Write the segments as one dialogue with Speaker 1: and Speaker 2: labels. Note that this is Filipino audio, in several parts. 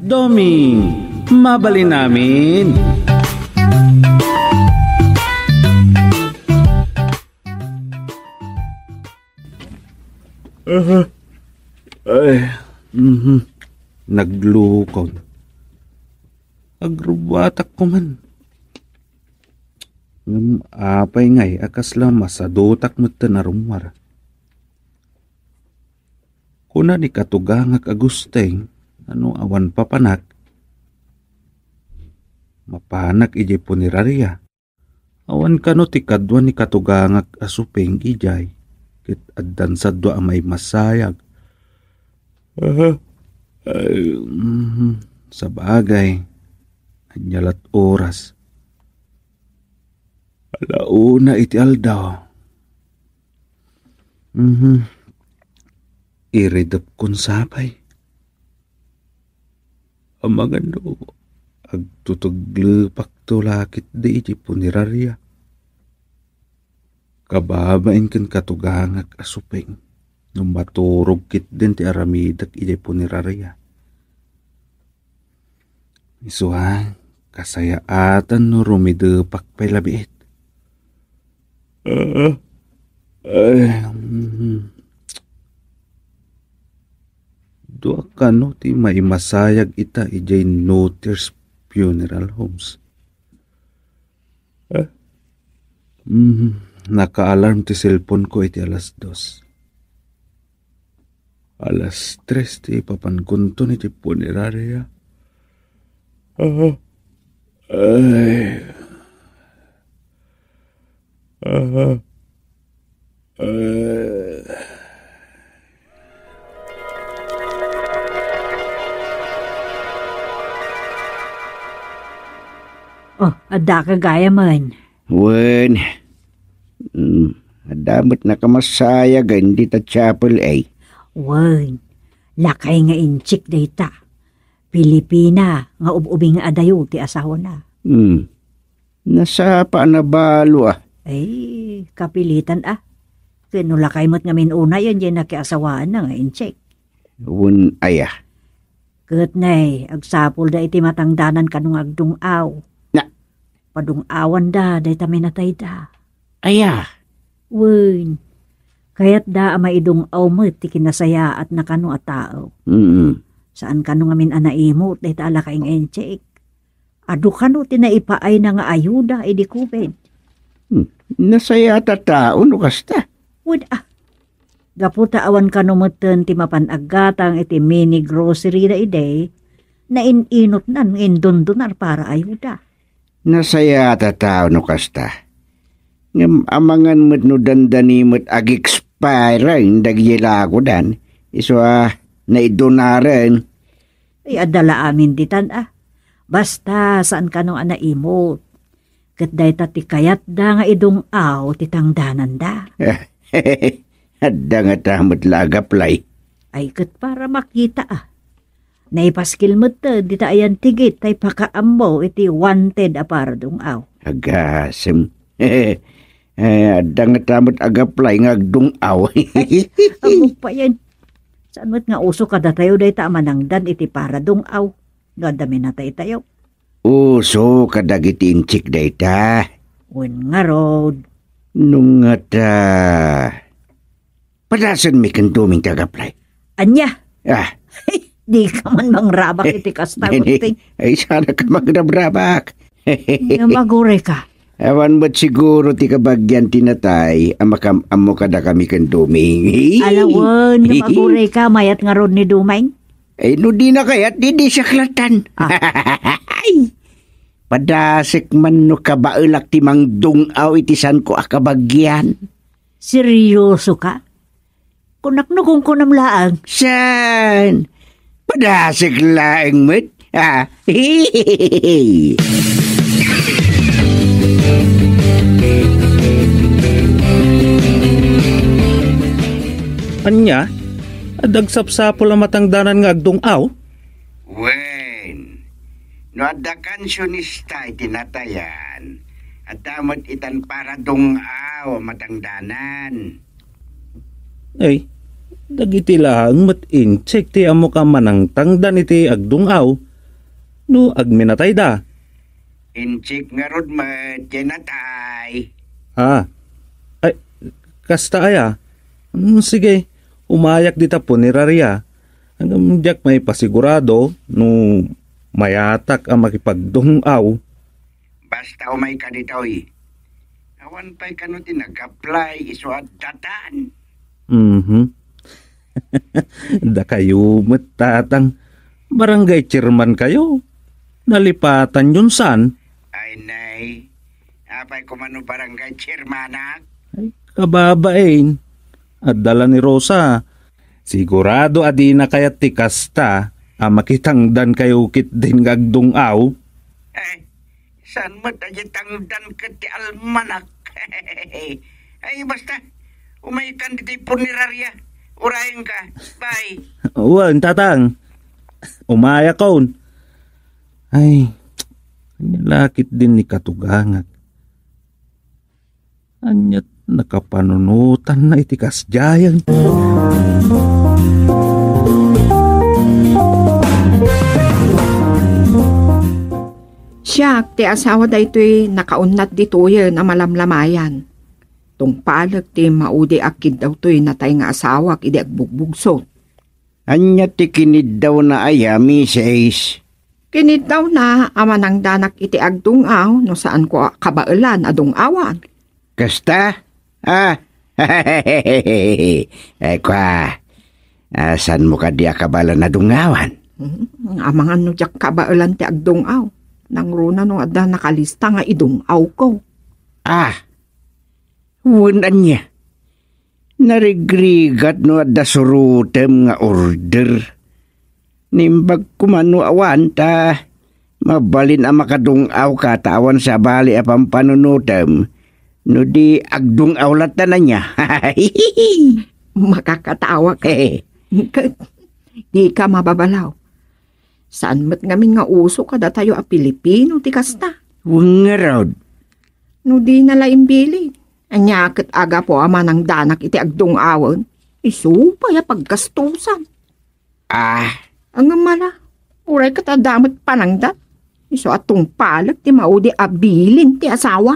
Speaker 1: Doming, mabali namin. Ay, naglukon. Agrubatak ko man. Apay ngay, akas lama sa dotak mo tanarumwar. Kuna ni katugangak agusteng, ano awan papanak. Mapanak ijay puniraria. Awan kano ti kadwa ni katugangak asupeng ijay. Kit addan sa dua may masayag. Sa bagay, anyalat oras. Alauna iti aldaw. Iridap kun sapay. Amagano, agtutuglepak tulakit di iti punirarya. Kababain ken katugangak asupeng. Nung maturog kit din ti aramidak iti punirarya. Isuang, kasayaatan no rumidepak pay labiit. Dua kano ti maimasayag ita ijay Notiers Funeral Homes. Naka-alarm ti cellphone ko iti alas 2. Alas 3 ti papankunto ni ti punerarya.
Speaker 2: Ada ka gaya man.
Speaker 3: Wen, adamot na kamasaya gandi ta chapel ay.
Speaker 2: Wen, lakay nga inchik data. Pilipina nga ubing adayo ti asawa na.
Speaker 3: Nasa paanabalo ah.
Speaker 2: Ay, kapilitan ah. Kano lakay mo't nga minuna yan dyan nakiasawaan na nga inchik.
Speaker 3: Wen ay ah.
Speaker 2: Kat nay, agsapol da iti matangdanan kanong agdungaw. Padungawan da, day tamin natay da.
Speaker 3: Aya.
Speaker 2: Wen, kayat da ama idungaw mo ti kinasaya at nakano at tao. Saan kano nga min anaimot, day taala kaing enchek. Adu kano tinaipaay na nga ayuda, idi kubed.
Speaker 3: Nasaya ta tao, no kasta?
Speaker 2: Wen Gaputa awan kano moten ti mapanagatang iti mini grocery na ide, na ininot nan indundunar para ayuda.
Speaker 3: Nasaya ta tao no kasta. Ngam amangan mo't no dandani mo't ag-expire dagyela ko dan. Iso naidonaren.
Speaker 2: Ay adala amin ditan Basta saan ka nung anaimot. Kat day tati kayat da nga idong aw titangdanan da.
Speaker 3: Adda nga tamot lagaplay.
Speaker 2: Ay kat para makita Naipaskil mo to, di ayan tigit, tay pakaambo, iti wanted para dong aw.
Speaker 3: Agasem. Adda nga tamot agaplay nga agdong aw.
Speaker 2: Amo pa yan. Saan mo't nga uso kada tayo day tamanangdan iti para dong aw. Gadami na tayo.
Speaker 3: Uso kadagiti inchik day ta.
Speaker 2: Wen nga rod.
Speaker 3: Nung nga ta. Padasan may kantuming tagaplay.
Speaker 2: Anya? Di ka man mangrabak iti kastaguting.
Speaker 3: Ay, sana ka magrabak.
Speaker 2: Magure ka.
Speaker 3: Awan ba't siguro ti kabagyan tinatay, amo kada kami kan duming.
Speaker 2: Alawan, magure ka, mayat nga ron ni Dumay.
Speaker 3: Ay, no di na kayat, di siya klatan. Padasik man no kabaulak ti mang dungaw itisan ko akabagyan.
Speaker 2: Seryoso ka? Kunakno kung kunamlaang.
Speaker 3: San? Padasik laeng met.
Speaker 1: Anya, adagsapsapol ang matangdanan nga agdungaw?
Speaker 3: Wen, no adda kansyonista itinatayan, at damot itan para dungaw matangdanan.
Speaker 1: Ay, dagiti lang mat incheck ti amo ka manang tangdan iti agdungaw, No, agminatay da.
Speaker 3: Inchik nga rod mat, natay.
Speaker 1: Ah, ay, kasta aya. Sige, umayak dita po ni Raria. Hanggang diyak may pasigurado no mayatak ang makipagdungaw.
Speaker 3: Basta umay ka dito awan pa'y ka no tinag-apply iso at datan.
Speaker 1: Da kayo matatang barangay chairman kayo. Nalipatan yun san?
Speaker 3: Ay nay, apay kumano barangay chairmanak.
Speaker 1: Ay, kababain. At dala ni Rosa. Sigurado adi na kayat ti kasta makitangdan kayo kit din gagdungaw.
Speaker 3: Ay, saan mo tayo tangdan ka ti almanak? Ay, basta, umayikan di punerarya. Urahin ka. Bye.
Speaker 1: Uwan, tatang. Umaya kaon. Ay, lakit din ni katugangat. Anyat nakapanunutan na itikas jayan.
Speaker 4: Siya, ti asawa da ito'y nakaunat dito yun na malamlamayan. Tung palag ti maudi akid daw to'y natay nga asawa kidi agbugbugso.
Speaker 3: Anya ti kinid daw na ayami si Ace.
Speaker 4: Kinit daw na ama ng danak iti agdungaw no saan ko kabailan adungawan.
Speaker 3: Kasta? Ah, ay kwa, saan mo ka di akabala na dungawan?
Speaker 4: Amangan no jak kabailan ti agdungaw. Nang runa no adda nakalista nga idungaw ko.
Speaker 3: Ah, wunan niya. Narigrigat no adda surutem nga order. Nimbag kumano awan ta, mabalin ang makadungaw ka tawan sa bali apang panunutem. No di agdungaw lata na niya.
Speaker 4: Makakatawa ka. Di ka mababalaw. Saan mat ngamin nga uso kada tayo a Pilipino ti kasta?
Speaker 3: Wang nga raw.
Speaker 4: No di nalaimbili. Anyakit aga po ama ng danak iti agdungawon. Isupay a pagkastusan.
Speaker 3: Ah,
Speaker 4: ang mala, uray katadamat panangdat. Iso atong palag ti maudi abilin ti asawa.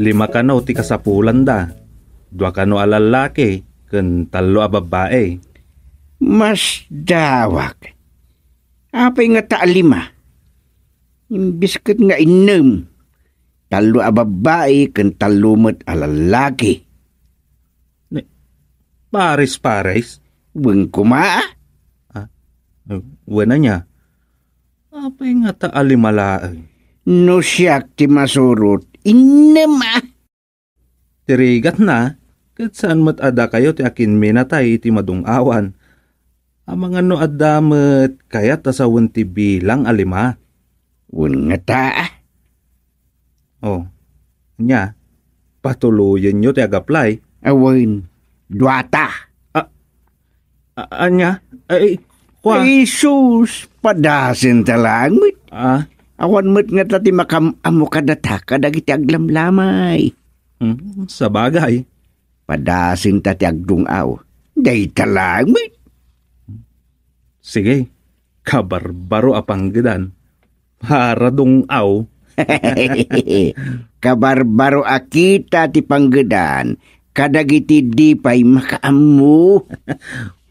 Speaker 1: Lima kano ti kasapulan da. Dua kano alalaki, ken talo a babae.
Speaker 3: mas dawak. Apay nga taalima. Imbis kat nga inem. Talo a babae ken talumot a lalaki.
Speaker 1: Pares-pares?
Speaker 3: Weng kumaa?
Speaker 1: Wena niya. Apay nga taalimalaay.
Speaker 3: No siyak ti masurot. Inem
Speaker 1: Tirigat na, kat saan mat ada kayo ti akin minatay iti madungawan. Ang mga no adamet kayat asawon ti bilang alima.
Speaker 3: Weng nga ta.
Speaker 1: Oh, nya, patuluyan nyo ti agaplay.
Speaker 3: Awen, duata.
Speaker 1: Anya, ay, kwa.
Speaker 3: Ay sus, padasin talangit. Awan mo't nga tati makam-amo kadata kadagiti aglamlamay.
Speaker 1: Sa bagay.
Speaker 3: Padasin tati agdungaw. Day talangit.
Speaker 1: Sige, kabarbaro apanggedan. Para dungaw.
Speaker 3: Kabarbaro akita ti panggedan. Kadagiti di pa'y makaamu.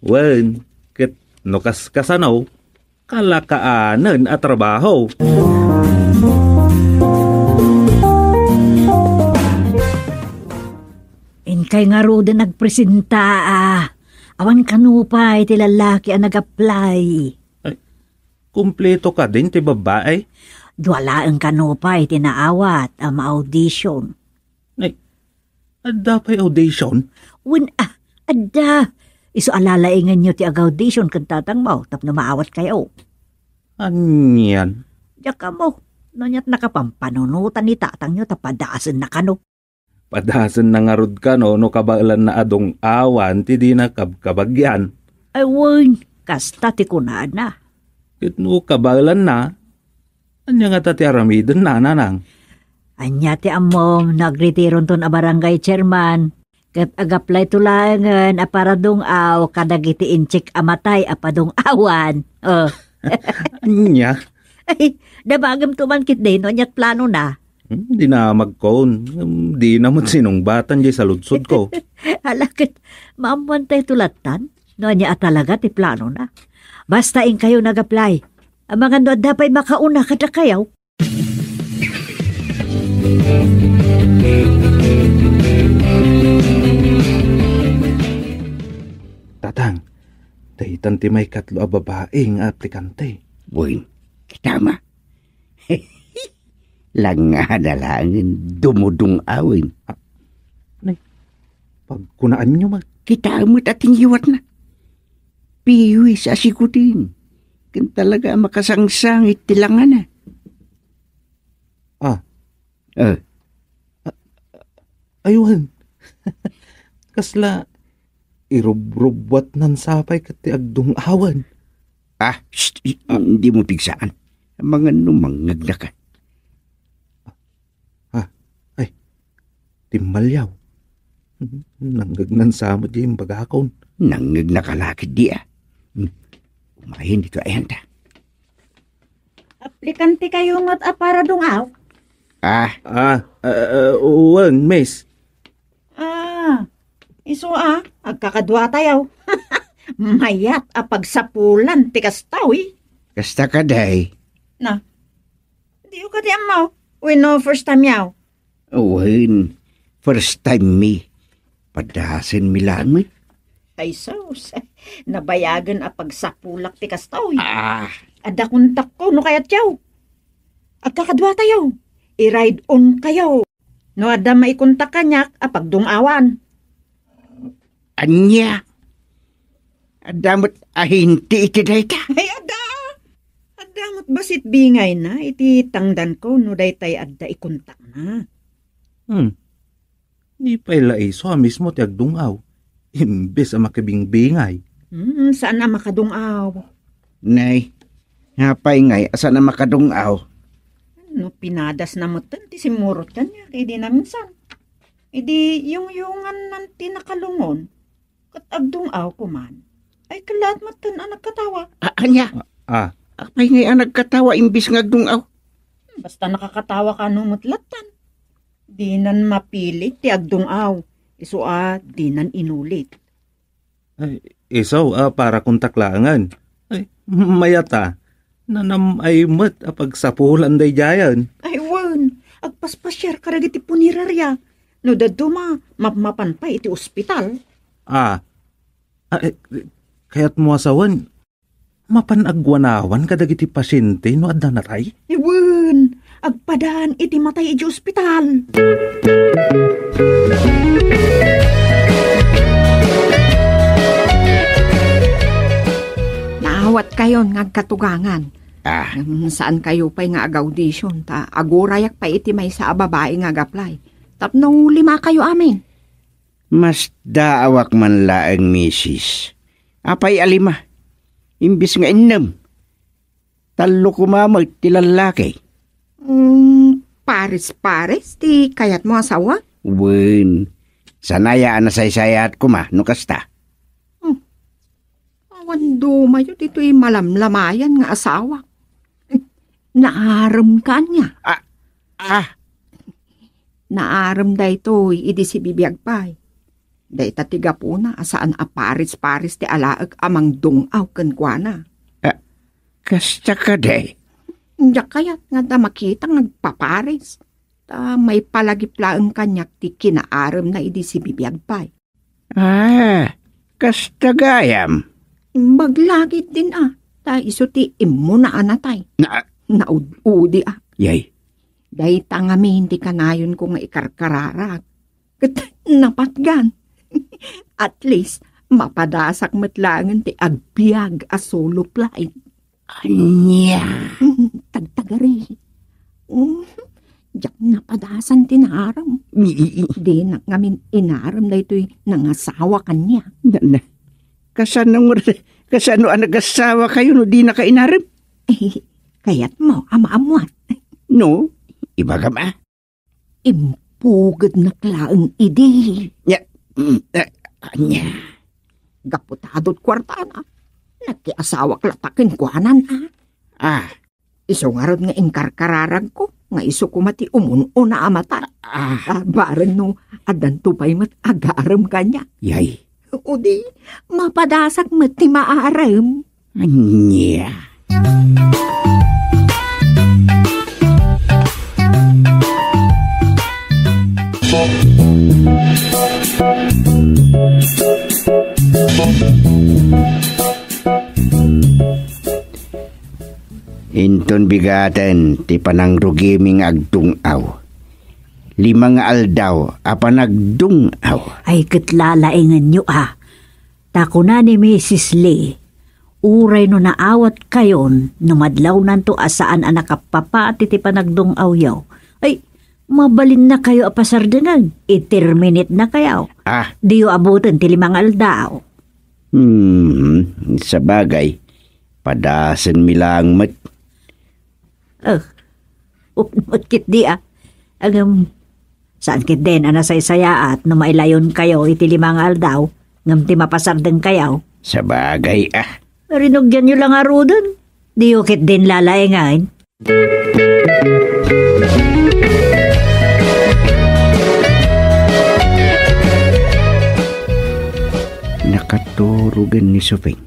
Speaker 1: Wen, ket nukas kasanaw, kalakaanan at trabaho.
Speaker 2: Kay nga roda nagpresenta awan kanupay ti lalaki ang nag-apply.
Speaker 1: Ay, kumpleto ka din ti babae?
Speaker 2: Duwala ang kanupay ti naawat ang ma-audition.
Speaker 1: Ay, adda pa'y audition?
Speaker 2: Win adda. Iso alalaingan nyo ti ag-audition kung tatang mo tap na maawat kayo.
Speaker 1: Anyan?
Speaker 2: Diyak ka mo. Nanyat nakapampanunutan ni tatang nyo tapadasan na kano.
Speaker 1: Padasan na nga rod ka no kabailan na adong awan ti di na kabagyan.
Speaker 2: Ay win, kasta ti kunaan na.
Speaker 1: Kit no kabailan na, Anya nga tati aramidon na nanang.
Speaker 2: Anya ti amom, nagretiron ton a barangay chairman. Kat agaplay tulangan a para dungaw, kadagiti inchik amatay a padung awan. Oh.
Speaker 1: Anya?
Speaker 2: Ay, dabagam tumankit din, no, nyat plano na.
Speaker 1: Di na magkon. Di na mo sinungbatan di sa ludsod ko.
Speaker 2: Halakit, maamuan tayo tulatan. No, anya talaga ti plano na. Basta in kayo nag-apply. Ang mga no, dapay makauna kada kayaw.
Speaker 1: Tatang, dahitan ti may katlo a babaeng aplikante.
Speaker 3: Buin, kitama. Lang nga dalangin, dumudung awin.
Speaker 1: Pag kunaan nyo
Speaker 3: Kita mo't ating hiwat na. Piwi sa sikutin. Kan talaga makasangsangit tilangan na.
Speaker 1: ayuhan. Kasla, irub-rubwat nan sapay kati agdung awan.
Speaker 3: Hindi mo pigsaan. Mga numangag na ka.
Speaker 1: Timmalyaw. Nanggagnan sa mo di yung bagakon.
Speaker 3: Nangag na kalakid di Umahin dito ayan ta.
Speaker 2: Aplikante kayo ngot a para dungaw?
Speaker 1: Uwan, miss.
Speaker 2: Iso agkakadwa tayo. Mayat a pagsapulan tikas tawi.
Speaker 3: Kasta ka day.
Speaker 2: Na, di ko kati amaw. We know first time yaw.
Speaker 3: Uwahin. First time me. Padasin mi langit.
Speaker 2: Ay sus, nabayagan a pagsapulak tikas tawi. Ada kontak ko no kayat yaw. Agkakadwa tayo. I-ride on kayo. No ada maikontak kanyak a pagdungawan.
Speaker 3: Anya. Adamot ahinti iti dayta.
Speaker 2: Ay adamot basit bingay na iti tangdan ko no daytay adda ikontak na.
Speaker 1: Di pa ila iso mismo ti agdungaw. Imbes ang makibingbingay.
Speaker 2: Saan na makadungaw?
Speaker 3: Nay, hapay ngay, asa na makadungaw?
Speaker 2: No, pinadas na mo ti simurot ka niya, kaya di na minsan. Di yung-yungan ng tinakalungon, kat agdungaw ko man, ay kalat matan ang nagkatawa.
Speaker 3: Anya? Apay ngay ang nagkatawa imbis nga agdungaw?
Speaker 2: Basta nakakatawa ka no mutlatan. Di nan mapilit ti agdungaw. Iso di nan inulit.
Speaker 1: Iso, para kontaklangan. Mayata. Nanam ay mat pagsapulan day jayan.
Speaker 2: Ay, wan. Agpaspasyar karagiti punirarya. No daduma, mapmapan pa iti ospital.
Speaker 1: Kaya't mo asawan, mapanagwanawan kadagiti pasyente no adda natay?
Speaker 2: Iwan. Agpadaan iti matay iti ospital.
Speaker 4: Naawat kayo nga katugangan. Saan kayo pa'y nga ag-audition ta agurayak pa iti may sa babae ngaag-apply. Tapno 5 kayo amin.
Speaker 3: Mas daawak man laeng misis. Apay 5. Imbis nga 6. Talo kumamag ti lalaki.
Speaker 4: Pares-pares ti kayat mo asawa?
Speaker 3: Wen, sanayaan na saysayat ko no kasta.
Speaker 4: Awan dumayo dito'y malamlamayan nga asawa. Naaram ka niya. Naaram da ito'y idi si bibiyag pa'y. Da itatiga po na asaan a pares-pares ti alaag amang dungaw kenkwana.
Speaker 3: Kasta ka day.
Speaker 4: Diyak kayat nga da makita nagpapares. Ta may palagiplaan kanyak ti kinaaram na idi si bibiyag pa'y.
Speaker 3: Kasta gayam.
Speaker 4: Maglagit din ta iso ti imo na anatay. Naud-udi
Speaker 3: Yay.
Speaker 4: Dahi tangamin ti kanayon ko nga ikarkararak. Napatgan. At least, mapadasak matlangan ti agbiag a solo flight.
Speaker 3: Anya.
Speaker 4: Tagtagari. Diyak napadasan tinaram. Di na ngamin inaram na ito'y nangasawa kanya.
Speaker 3: Kasano ang nag-asawa kayo no di na kainaram?
Speaker 4: kayat mo amaamuan.
Speaker 3: No, iba ka ba?
Speaker 4: Impugad na klaang idi.
Speaker 3: Anya.
Speaker 4: Gaputadot kwartana. Nakiasawak latakin kuanan Iso nga ron nga inkarkararag ko. Nga iso ko mati umun-una amata. Barang no, adan tupay mat agaram kanya.
Speaker 3: Yay.
Speaker 4: O di, mapadasak mati maaram.
Speaker 3: Anya. Inton bigatan ti panangrugiming agdungaw. 5 nga aldaw apan agdungaw.
Speaker 2: Ay katlalaingan nyo Tako na ni Mrs. Lee. Uray no naawat kayon, numadlaw nanto asaan anak kapapati ti panagdungaw yaw. Ay, mabalin na kayo apasardengan. I-terminate na kayo. Diyo abutin ti 5 aldaw.
Speaker 3: Sa bagay, padasan milang mat.
Speaker 2: Upnot di saan kit din anasaysaya at no mailayon kayo iti 5 aldaw, ngam ti mapasardeng kayo.
Speaker 3: Sa bagay
Speaker 2: Rinugyan nyo lang arudon. Di ukit din lalaengain.
Speaker 3: Nakaturugan ni Sofeng.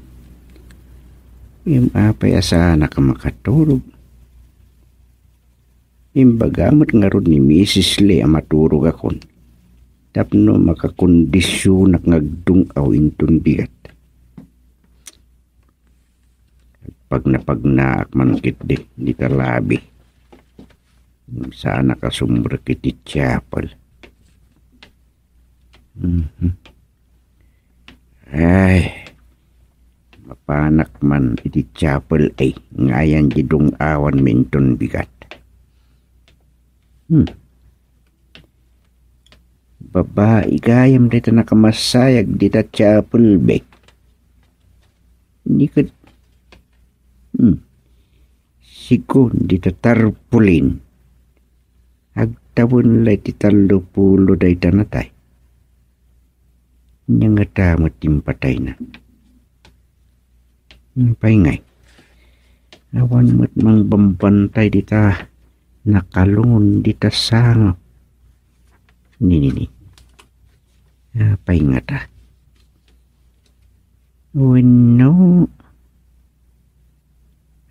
Speaker 3: Yung apay asana ka makaturog. Imbagamot nga ron ni Mrs. Lee maturog akon. Tapno makakondisyon ngagdungaw inton bigat. Pag napagnaak man kit di talabi. Sana kasumber kiti chapel. Ay, mapanak man iti chapel ay ngayan jidong awan minton bigat. Babae gayam dito nakamasayag dita chapel bek. Hindi ka sigon dita tarpulin. Agtawon lay ti 30 day tanatay. Nya nga damot timpatay na. Paingay. Awan mo't mang bambantay dita nakalungon dita sangaw. Nini. Paingat no.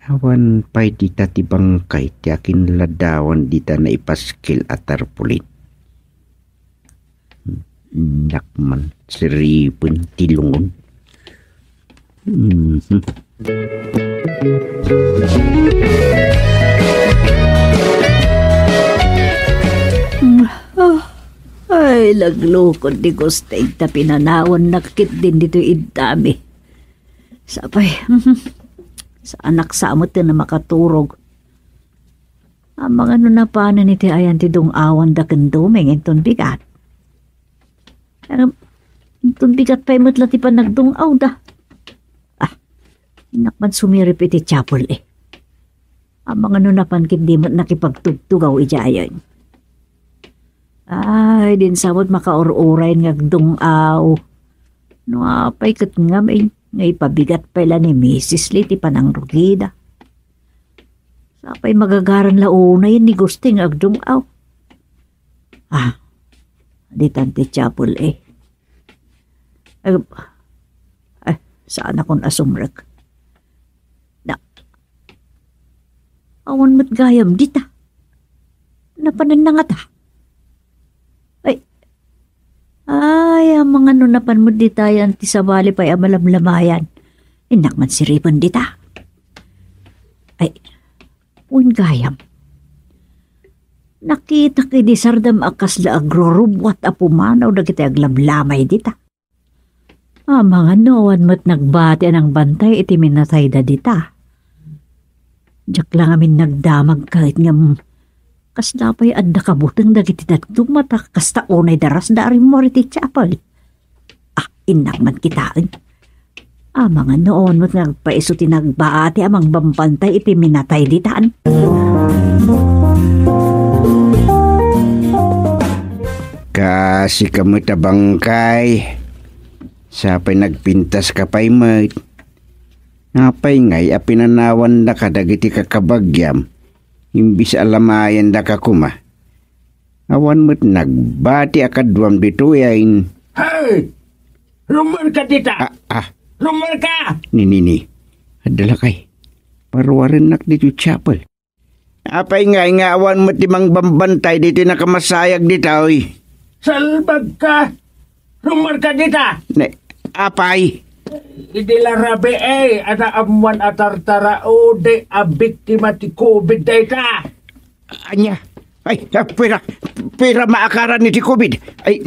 Speaker 3: Awan pa'y dita ti bangkay ti akin ladawan dita na ipaskil at tarpulin. Nakman siripin tilungon.
Speaker 2: Ay, laglukod di gustay ta pinanawan nakit din dito idami. Sapay, sa anak samot na makaturog. Ang mga na paano ni ti ayan ti dong awan da kendumeng inton bigat. Inton bigat pa'y matla ti panagdungaw da. Inakman sumirip iti chapel Ang mga nunapan kit di mo't nakipagtugtugaw ijayan. Ay, din samot makaur-uray ngagdungaw. No apay kat ngam ngay pabigat pala ni Mrs. Lee ti panangrugida. Sapay magagaran launa yun ni gusting agdungaw. Di tanti chapel saan akong asumrag? Awan mo't gayam dita. Napanan na nga ta. Ay, ang mga nunapan mo dita yan ti sabali pa'y amalamlamayan. Inakman siripan dita. Ay, un gayam. Nakita kay di sardam akas la agrorubwat apumanaw na kita aglamlamay dita. Mga noan mo't nagbati ang bantay iti minatay da dita. Diyak lang amin nagdamag kahit ngam kas napay adda kabutang dagiti dadtong mata kas taonay daras dari mo riti chapel. Inakman kitaan. Mga noon mo't nagpaiso tinagbaati amang bambantay iti minatay ditaan.
Speaker 3: Kasi kamutabangkay. Sapay nagpintas ka pa'y mat. Ngapay ngay apinanawan da ka dagiti kakabagyam. Imbis alamayan da ka kuma. Awan mo't nagbati akadwam dito yain.
Speaker 5: Hey! Rumor ka dita! Rumor ka!
Speaker 3: Nini, adala kay. Parwarin nak dito chapel. Apay ngay nga awan mo't timang bambantay dito nakamasayag dito oy.
Speaker 5: Salbag ka! Rumor ka dita!
Speaker 3: Apay.
Speaker 5: Idila rabi ada amuan atartara o de a biktima ti COVID data.
Speaker 3: Anya. Ay, pera maakaran ni ti COVID. Ay.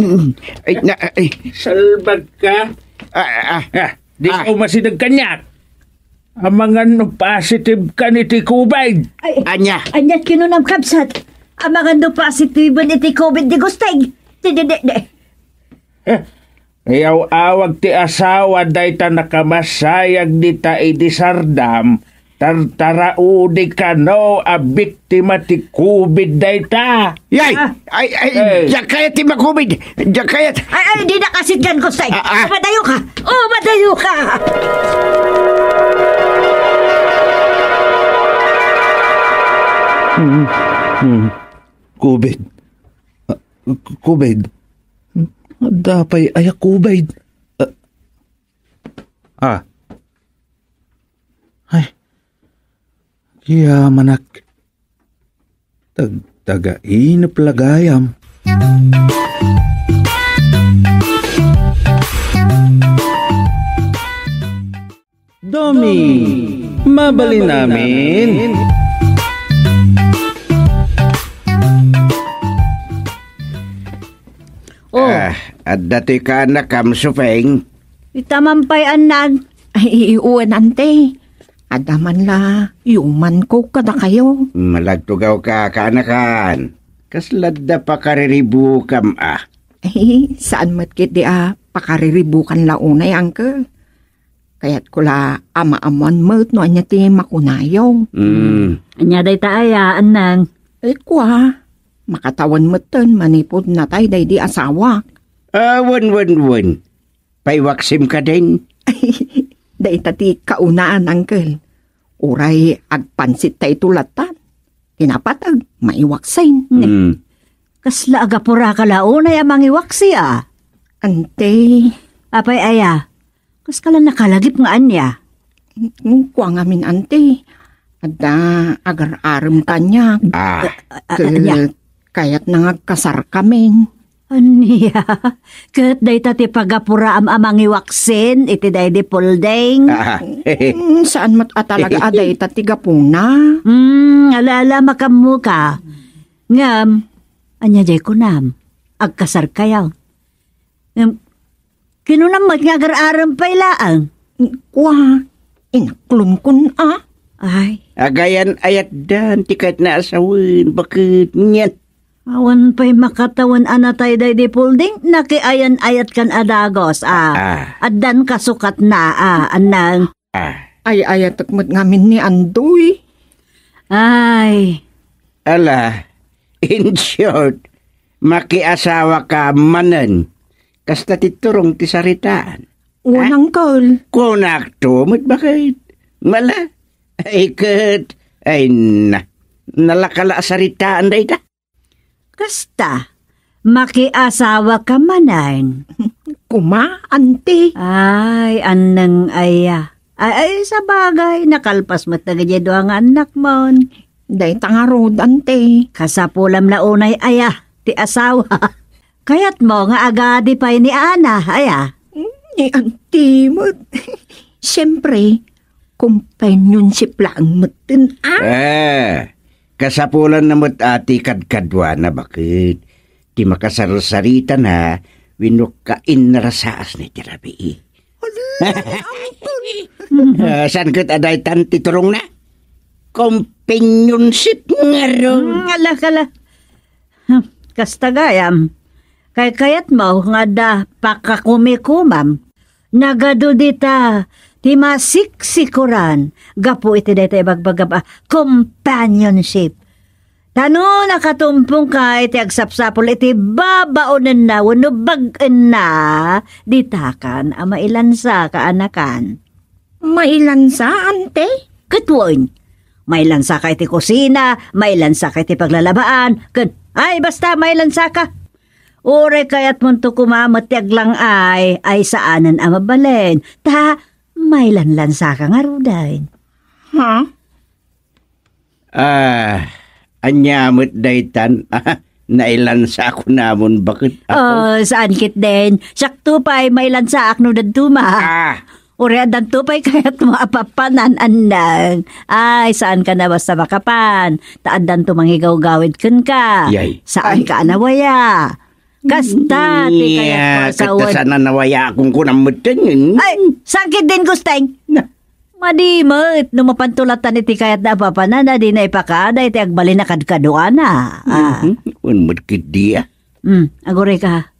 Speaker 5: Salbag ka? Di ko masidag kanyak. Ang mga no positive ka ni ti COVID.
Speaker 3: Anya.
Speaker 2: Anyat kinunam kapsat. Ang mga no positive ni ti COVID di gustay.
Speaker 5: Ayaw-awag ti asawa dayta nakamasayag dita idisardam tartaraudi ka no a biktima ti COVID dayta.
Speaker 3: Yay! Jakayat ti ma-COVID! Jakayat!
Speaker 2: Ay, di nakasit gan gustay. Madayo ka! Madayo ka!
Speaker 1: COVID. COVID. Dapay ayak COVID. Ay. Kaya manak. Taga-inap lagayam. Domi, mabali namin.
Speaker 3: At dati ka na kamsupeng.
Speaker 2: Itamampay anan.
Speaker 4: Ay, iuwan ante. Adaman la, yuman ko kada kayo.
Speaker 3: Malagtugaw ka kaanakan. Kaslad da pa kariribukam
Speaker 4: Ay, saan matkit di pakariribukan launay, uncle. Kaya't ko la ama-aman mo't no anya ti makunayaw.
Speaker 2: Anya day taayaan nang.
Speaker 4: Ay, kwa. Makatawan mo't manipod na tayo day di asawa.
Speaker 3: Wan. Paywaksim ka din.
Speaker 4: Day tati kaunaan, uncle. Uray agpansit tayo tulatan. Tinapatag, maiwaksin.
Speaker 2: Kasla agapura ka launay amang iwaksi
Speaker 4: Ante.
Speaker 2: Apay aya. Kas kala nakalagip nga anya.
Speaker 4: Kuwa ngamin, ante. Ada agar-aram kanya. Kaya't nangagkasar kami.
Speaker 2: Aniya, kat day tati pagapura amang iwaksin, iti day di pulding.
Speaker 4: Saan mat atalaga aday tati gapuna?
Speaker 2: Alala makamu ka. Ngam, anya jay kunam, agkasar kayaw. Kinunam mat nga agar-aram pa ilaang.
Speaker 4: Kwa, inaklon kun
Speaker 2: Ay.
Speaker 3: Agayan ayat dan tikat na asawin, bakit nyan?
Speaker 2: Awan pa'y makatawan anatay day di pulding, nakiayan ayat kan adagos, Adan kasukat na, anang.
Speaker 4: Ay ayatakmat ngamin ni Andoy.
Speaker 2: Ay.
Speaker 3: Ala, in short, makiasawa ka manan. Kasta titurong ti saritaan.
Speaker 4: Unang kol.
Speaker 3: Kunak to, bakit? Mala, ay kat, ay nalakala saritaan day ta.
Speaker 2: Kasta, makiasawa ka manan.
Speaker 4: Kuma, ante.
Speaker 2: Ay, anang aya. Ay, sa bagay, nakalpas matagay do ang anak mo.
Speaker 4: Day tangarod, ante.
Speaker 2: Kasapulam na unay aya, ti asawa. Kayat mo nga agadi pa'y ni Ana, aya.
Speaker 4: Ni ante mo. Siyempre, companionship lang matin,
Speaker 3: Kasapulan na mo't ati kadkadwa na bakit? Di makasarasarita na winukain na rasaas ni tirabi. San kat aday tanti turong na? Companionship nga ron.
Speaker 2: Kala. Kastagayam. Kayat mo nga da pakakumikumam. Nagado dita Ti masiksikuran, gapo iti dayta ibagbagaba, companionship. Tano nakatumpong ka iti agsapsapol iti babaonan na wano bagan na ditakan ang mailansa ka anakan.
Speaker 4: Mailansa, ante?
Speaker 2: Katwoin, mailansa ka iti kusina, mailansa ka iti paglalabaan, ay basta mailansa ka. Ure kayat munto kumamat ti aglang ay saanan ang mabalen, ta mailanlansa ka nga ruday.
Speaker 4: Ha?
Speaker 3: Anyamot daytan, nailansa ako namon, bakit ako?
Speaker 2: Oh, saan kit din? Sakto pa'y mailansa ak no daduma. Ure adan tupay kayat maapapanan andang. Ay, saan ka na basta makapan? Taadan to manghigaw-gawid kun ka.
Speaker 3: Yay.
Speaker 2: Saan ka anawaya? Kasta, ti kayat pasawad.
Speaker 3: Kata sana nawaya akong kunamutin.
Speaker 2: Ay, sakit din gusteng. Madimot, no mapantulatan iti kayat na papanan na di na ipakada iti agbali na kadkadoan na.
Speaker 3: Unmud kidi
Speaker 2: Agore ka.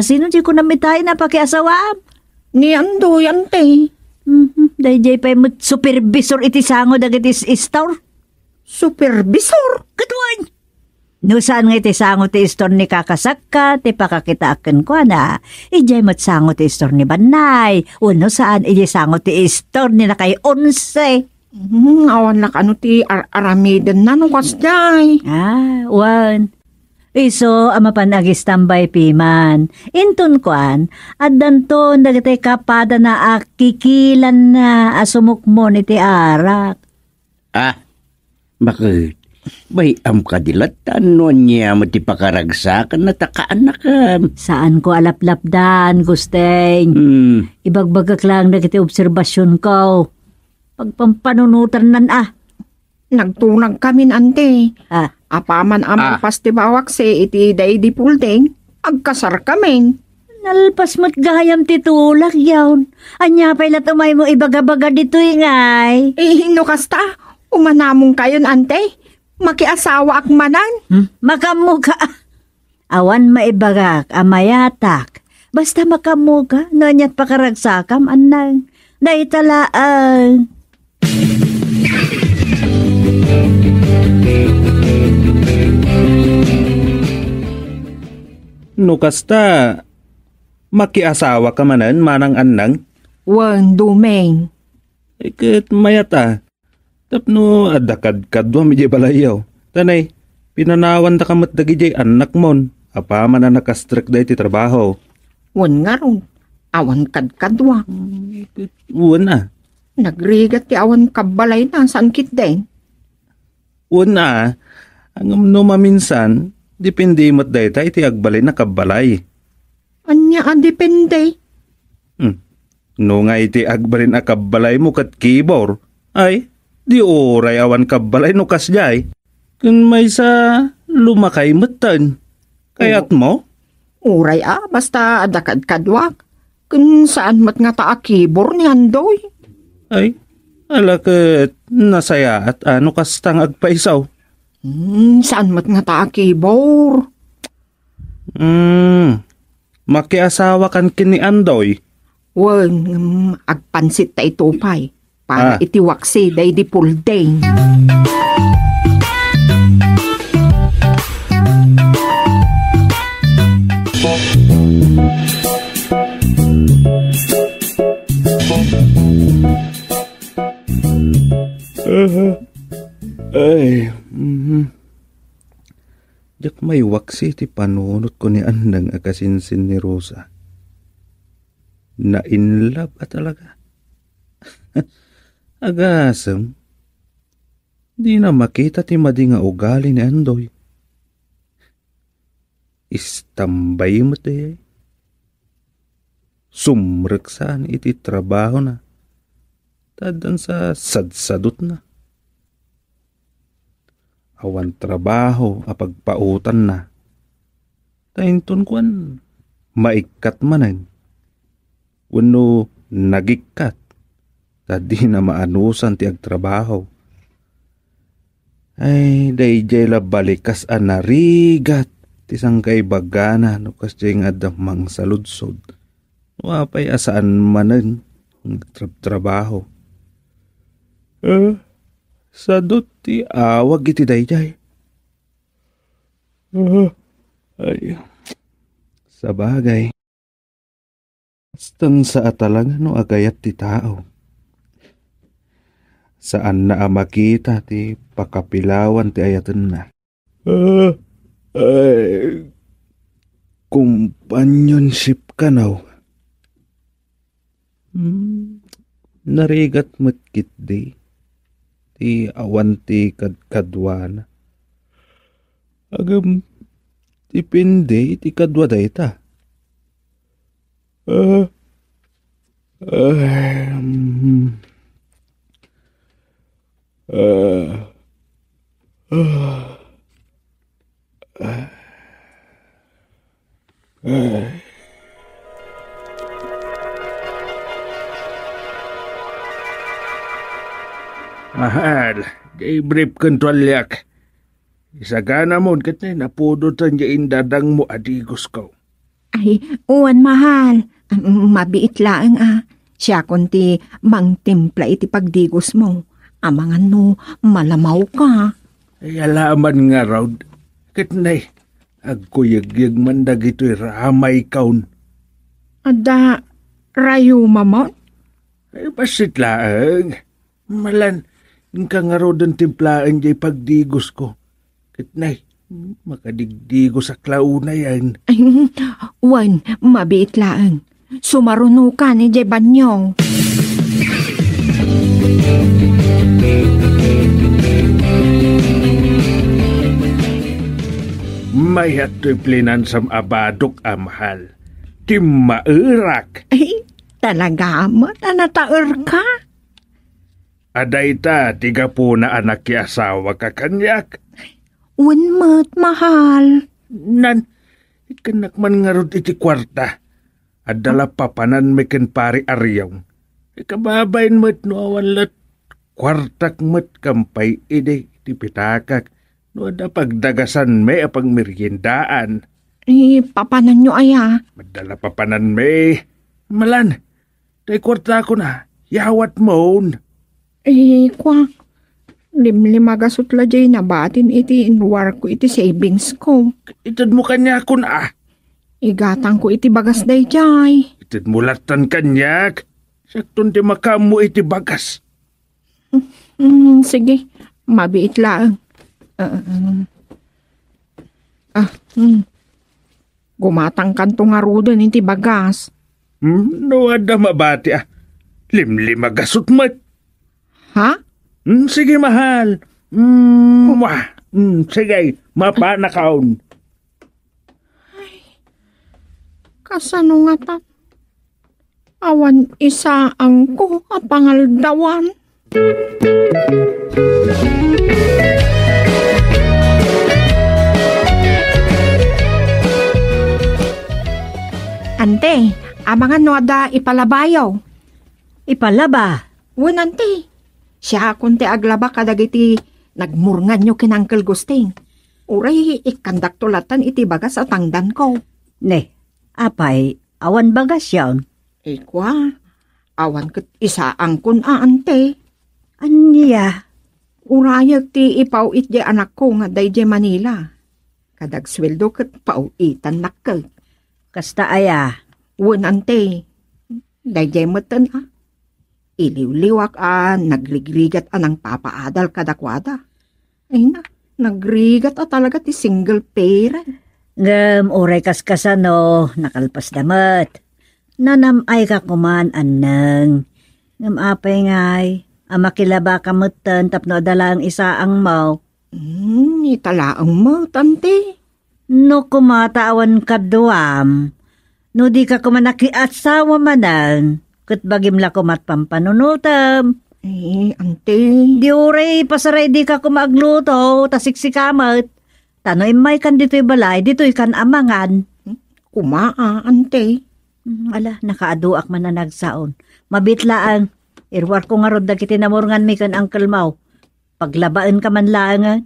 Speaker 2: Sino di ko namitay na pakiasawam?
Speaker 4: Ni Andoy, ante.
Speaker 2: Dahil pa'y supervisor iti sango dagiti store.
Speaker 4: Supervisor?
Speaker 2: Katuan! No saan nga iti sango ti store ni kakasakka, ti pakakitaakan ko na. Ijay matsango ti store ni Banay. Uno saan ijay sango ti store ni nakay 11.
Speaker 4: Awan na ano ti aramidan na nung kasday.
Speaker 2: Wan. Iso, ama panagistambay piman. Intun kuan, at danton dagiti kapada na akikilan na asumukmo ni ti arak.
Speaker 3: Bakit? Bay am kadilatan no niya mati pakaragsakan na takaan na ka.
Speaker 2: Saan ko alaplapdan, Gusteng? Ibagbagak lang dagiti obserbasyon ko. Pagpampanunutan nan
Speaker 4: Nagtunag kami, ante. Apaman amang pastibawak si iti day di pulding. Agkasar kami.
Speaker 2: Nalpas mo't gayam titulak yawn. Anya pa'y latumay mo ibagabaga dito ingay.
Speaker 4: Hino kasta, umanamong kayon, ante. Makiasawa ak manan.
Speaker 2: Makamuka. Awan maibagak, amayatak. Basta makamuka, nanyat pakaragsakam, anang. Naitalaan.
Speaker 1: No kasta, makiasawa ka manan manang annang?
Speaker 4: Wan, dumeng.
Speaker 1: Ikit mayata. Tapno adakad-kadwa mi balayaw. Tanay, pinanawan da kamat dagi anak mon. Apa man na nakastrek da iti trabaho.
Speaker 4: Wan nga ron. Awan kadkadwa.
Speaker 1: Uwan na.
Speaker 4: Nagrigat ti awan kabalay na saan kit din.
Speaker 1: Uwan na. Ang no maminsan, depende mo't dayta iti agbalay na kabalay.
Speaker 4: Anya ang depende?
Speaker 1: No nga iti agbalin a kabalay mo kat kibor. Ay, di oray awan kabalay no kasjay. Kung may sa lumakay matan. Kayat mo?
Speaker 4: Uray basta adakad kadwak. Kung saan mat nga taakibor ni Andoy.
Speaker 1: Ay, alakat nasaya at ano kastang agpaisaw.
Speaker 4: Saan mat nga taakibor?
Speaker 1: Makiasawa kan kini Andoy.
Speaker 4: Wan, agpansit ta itupay. Para itiwaksi day di pulding.
Speaker 1: Ay, Diyak may waksi ti panunot ko ni andang akasinsin ni Rosa. Na in love talaga. Agasam. Di na makita ti madi nga ugali ni Andoy. Istambay mo tayo. Sumreksaan iti trabaho na. Tadan sa sadsadot na. Awan trabaho apagpautan na. Tainton kwan maikat manan. Wano nagikat. Tadi na maanusan ti agtrabaho. Ay, dayjay la balikas anarigat. Tisang kay bagana no kasjay nga damang saludsod. Wapay asaan manan. trabaho. Sa duti awag iti dayjay. Ay, sa bagay. Bastang sa atalang no agayat ti tao. Saan na makita ti pakapilawan ti ayatan na. Companionship ka now. Narigat matkit di. Ti awan ti kadkadwana. Agam tipindi ti kadwa dayta.
Speaker 5: Mahal, di brief kontrolyak. Isagana mo, kat na napudutan niya dadang mo adigos ko.
Speaker 4: Ay, uwan mahal. Mabiit lang Siya kunti mangtimpla iti pagdigos mo. Amangan no, malamaw ka.
Speaker 5: Ay alaman nga raw, kat na agkuyagyag man dagito'y ramay kaun.
Speaker 4: Ada, rayo mamon?
Speaker 5: Ay basit laang. Malan, ka nga raw doon timplaan diya pagdigos ko. Kat na makadigdigos sa klauna yan.
Speaker 4: Ay, uwan, mabiit lang. Sumaruno ka ni Jay Banyong.
Speaker 5: May hato'y plinansam abadok amahal. Di mairak.
Speaker 4: Ay, talaga mo, tanataer ka?
Speaker 5: Aday ta, 30 na anak ki asawa ka kanyak.
Speaker 4: Unmat, mahal.
Speaker 5: Nan, ikanak man nga rod iti kwarta. Adala papanan may ken pari aryaw. Ikababayin mo't no awan lat. Kwartak mo't kampay ide, iti pitakak. No ada pagdagasan may apang meriendaan.
Speaker 4: Papanan nyo aya.
Speaker 5: Madala papanan may. Malan, tay kwarta ko na. Yawat moon.
Speaker 4: Kwa. Limlimagasot la jay na batin iti inwar ko iti savings ko.
Speaker 5: Itad mo kanya ko na.
Speaker 4: Igatang ko iti bagas day jay.
Speaker 5: Itad mo latan kanyak. Sakton di makamu iti bagas.
Speaker 4: Sige, mabiit lang. Gumatang kanto nga rudan iti bagas.
Speaker 5: No ada mabati Limlimagasot mat.
Speaker 4: Ha?
Speaker 5: Sige mahal. Sige, mapanakaon.
Speaker 4: Kasano nga ta? Awan isa ang ko pangaldawan. Ante, amangan no ada ipalabayaw.
Speaker 2: Ipalaba?
Speaker 4: Wen ante, siya kunti aglaba kadagiti nagmurngan nyo kinangkel gusting. Uray ikandak tulatan iti bagas at tangdan ko.
Speaker 2: Ne, apay, awan bagas yan.
Speaker 4: Kwa, awan ket isa ang kun ante.
Speaker 2: Anya?
Speaker 4: Urayag ti ipaw itje anak ko nga dayje Manila. Kadag sweldo ket pauitan nakkel.
Speaker 2: Kasta aya?
Speaker 4: Wen ante, dayje meten iliw-liwak nagligligat anang papaadal kadakwada. Ay na, nagrigat talaga ti single parent.
Speaker 2: Ngam, oray kaskasano, nakalpas damat. Nanamay ka kuman anang. Ngam apay ngay, amakilaba ka mutan tapno adalang isa ang mau.
Speaker 4: Italaang mo, tante.
Speaker 2: No kumataawan ka duam. No di ka kumanakiatsawa manang. Kat bagim la kumat pampanunutam.
Speaker 4: Ante.
Speaker 2: Di oray, pasaray di ka kumagluto, tasiksikamat. Tano'y may kan dito'y balay, dito'y kan amangan.
Speaker 4: Kumaa, ante.
Speaker 2: Ala, nakaaduak man na nagsaon. Mabitlaan, irwar ko nga rod dagiti namurngan mi kan Uncle Mau. Paglabaan ka man langan,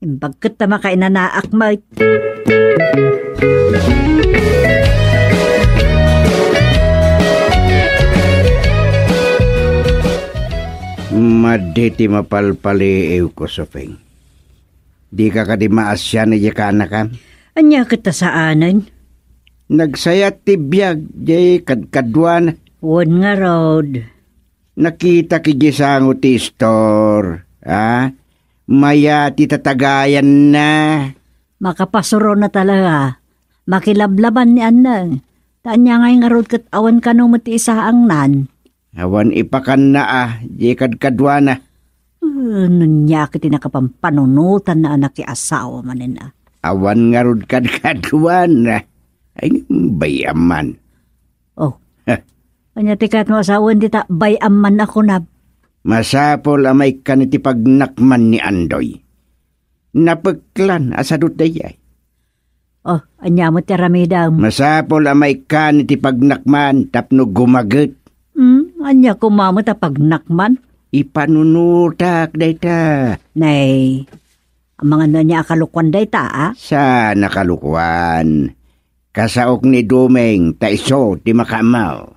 Speaker 2: imbagkat ta makainanaak may.
Speaker 3: Maditi mapalpaliiw ko, Sopeng. Di ka kadimaasya ni Jekana ka?
Speaker 2: Anya kita saanan?
Speaker 3: Nagsayat tibiyag, jay kadkadwan.
Speaker 2: Wan nga road.
Speaker 3: Nakita ki gisango ti store. Maya ti tatagayan na.
Speaker 2: Makapasuro na talaga. Makilablaban ni Anang. Tanya ngay nga road kat awan ka nung mati isaang nan.
Speaker 3: Awan ipakan na jay kadkadwan na.
Speaker 2: Nunya kiti nakapampanunutan na anak ki asawa manin
Speaker 3: Awan nga rod kadkadwan na. Ay, bayaman.
Speaker 2: Oh. Anya tikat mo asawan dita, bayaman ako na.
Speaker 3: Masapol amay kaniti pagnakman ni Andoy. Napagklan asadot dayay.
Speaker 2: Oh, anya mo tiramidam.
Speaker 3: Masapol amay kaniti pagnakman tapno gumaget.
Speaker 2: Anya kumamot a pagnakman.
Speaker 3: Ipanunutak dayta.
Speaker 2: Nay, ang mga nanya akalukwan dayta
Speaker 3: Sa nakalukuan. Kasaok ni Dumeng, taiso, di makamaw.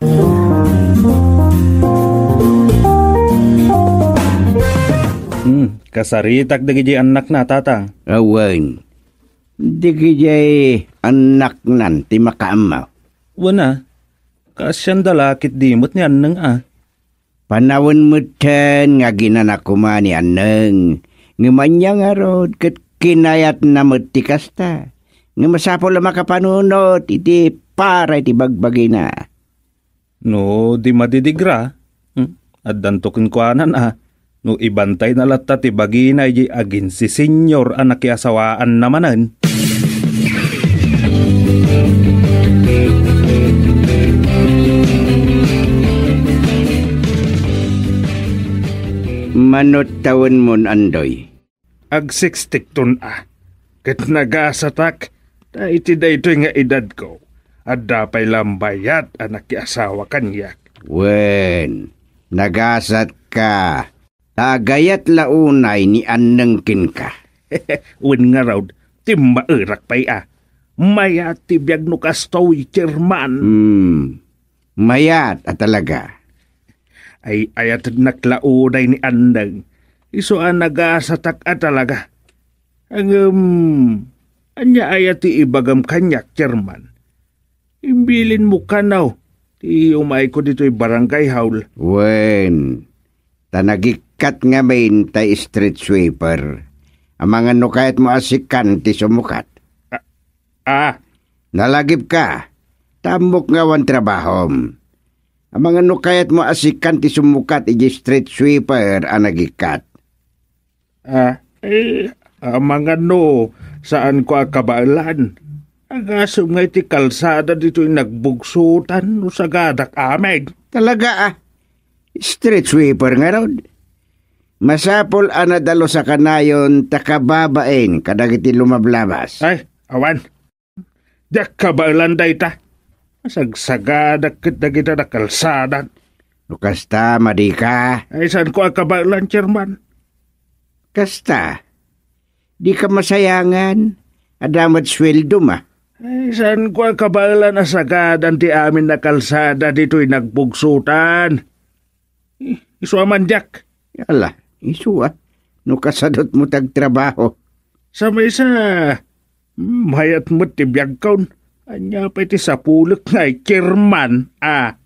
Speaker 1: Kasaritak dagi anak na, tatang.
Speaker 3: Awan. Di kajay anak nan, di makamaw.
Speaker 1: Wana, kasyan dalakit dimot ni Anang
Speaker 3: Panawon mo ten nga ginanakuma ni Anang. Ngumanya nga rod, kat kinayat na matikas ta. Nga masapol na makapanunot, iti para iti bagbagi na.
Speaker 1: No, di madidigra. At dantokin ko no ibantay na latta ti bagina iti agin si senyor anak asawaan namanan.
Speaker 3: Manot taon mon Andoy.
Speaker 5: Agsixtik ton Kat nagasatak, ta iti daytoy nga edad ko. At dapay lambayat anak asawa kanyak.
Speaker 3: Wen, nagasat ka. Tagayat launay ni Anangkin ka.
Speaker 5: Wen nga raw, timbairak pa'y Mayat ti biyag no kastoy, chairman.
Speaker 3: Mayat talaga.
Speaker 5: Ay ayat naklaunay ni Andang. Iso nagasatak talaga. Anya ayat ti ibagam kanyak, chairman. Imbilin mo kanaw. Ti umay ko dito'y barangay haul.
Speaker 3: Wen, tanagikat nga main ta street sweeper. Ang mga nukayat mo asikan ti sumukat. Nalagip ka. Tamok nga wan trabahom. Ang mga nukayat mo asikan ti sumukat iji street sweeper ang nagikat.
Speaker 5: Mga no, saan ko akabalan? Ang aso nga iti kalsada dito'y nagbugsutan no sa gadak ameg.
Speaker 3: Talaga street sweeper nga rod. Masapol anadalo sa kanayon takababain kadagiti lumablabas.
Speaker 5: Ay, awan. Dak kabalan day ta. Masagsagadak kita na kalsada.
Speaker 3: Lukasta, madika.
Speaker 5: Ay, saan ko akabalan, chairman?
Speaker 3: Kasta, di ka masayangan. Adamat sweldo ma.
Speaker 5: Ay, saan ko akabalan asagadan ti amin na kalsada dito'y nagbugsutan? Isu aman, Jack.
Speaker 3: Ala, isu no kasadot mo tagtrabaho.
Speaker 5: Sa may sa mayat mo ti biyagkaon. Anya pa iti sapulok nga chairman,
Speaker 4: Ay,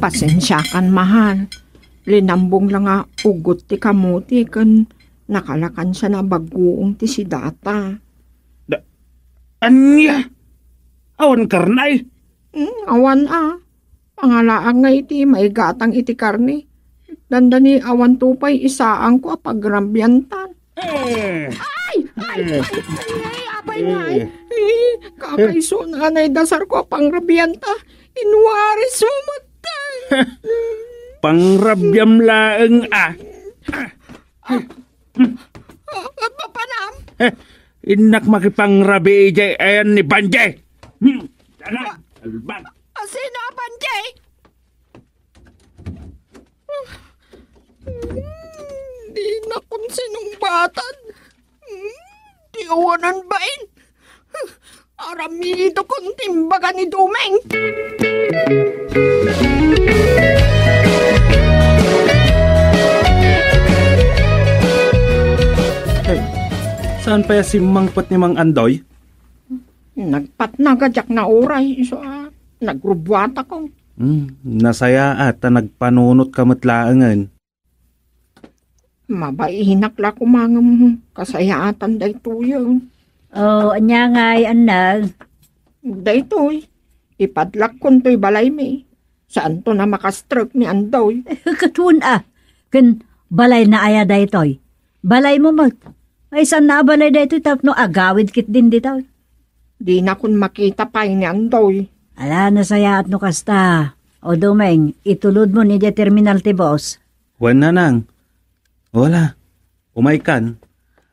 Speaker 4: pasensya kan mahal. Linambong lang ugot ti kamuti kan nakalakan siya na baguong ti si data.
Speaker 5: Anya? Awan karnay?
Speaker 4: Awan Pangalaang nga iti maigatang iti karni. Dandani awan tupay isaang ko pagrambyantan. Abay na kakaiso na anay dasar ko pangrabyanta. Inwaris mo matay.
Speaker 5: Pangrabyam laeng
Speaker 4: Papanam?
Speaker 5: Inak makipangrabi ijay ayan ni Banjay. Alban.
Speaker 4: Sino Banjay? nakon sinumbatan. Di awanan bain. Aramido kong timbaga ni Dumeng.
Speaker 1: Hey, saan pa si Mangpat ni Mang Andoy?
Speaker 4: Nagpatnagadyak na oray. So, nagrubwata ko.
Speaker 1: Nasaya at nagpanunot kamatlaangan.
Speaker 4: Mabaihinak ko mga kasayaatan dayto yun.
Speaker 2: Oh, anya ngay, anak.
Speaker 4: Daytoy, ipadlak kon to'y balay mi. Saan to na makastroke ni Andoy?
Speaker 2: Katun Kan balay na aya daytoy. Balay mo mag. Ay saan na balay daytoy tapno agawid kit din dito.
Speaker 4: Di na kun makita pa ni Andoy.
Speaker 2: Ala na saya at no kasta. O Dumeng, itulod mo ni di terminal ti boss.
Speaker 1: Wala nang. Wala. Umaykan.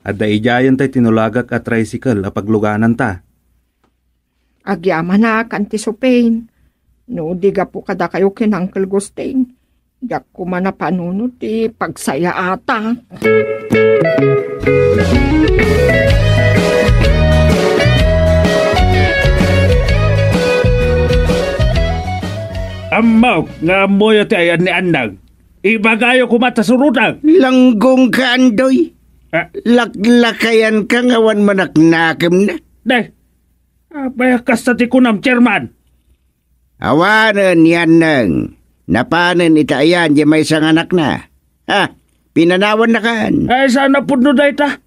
Speaker 1: At daijayan tay tinulagak at tricycle apagluganan ta.
Speaker 4: Agyaman na kanti Supain. No, diga po kada kayo kin Uncle Gusting. Yak ko man na panunod pagsaya ata.
Speaker 5: Amaw, nga moyo ti ayan ni Andang. Ibagayo ko matasurutang.
Speaker 3: Langgong ka, Andoy. Laklakayan ka ngawan manaknakem na.
Speaker 5: Day, abay kastati ko ng chairman.
Speaker 3: Awanan yan nang. Napanan itayan di may isang anak na. Pinanawan na kan.
Speaker 5: Ay, sana po no day ta.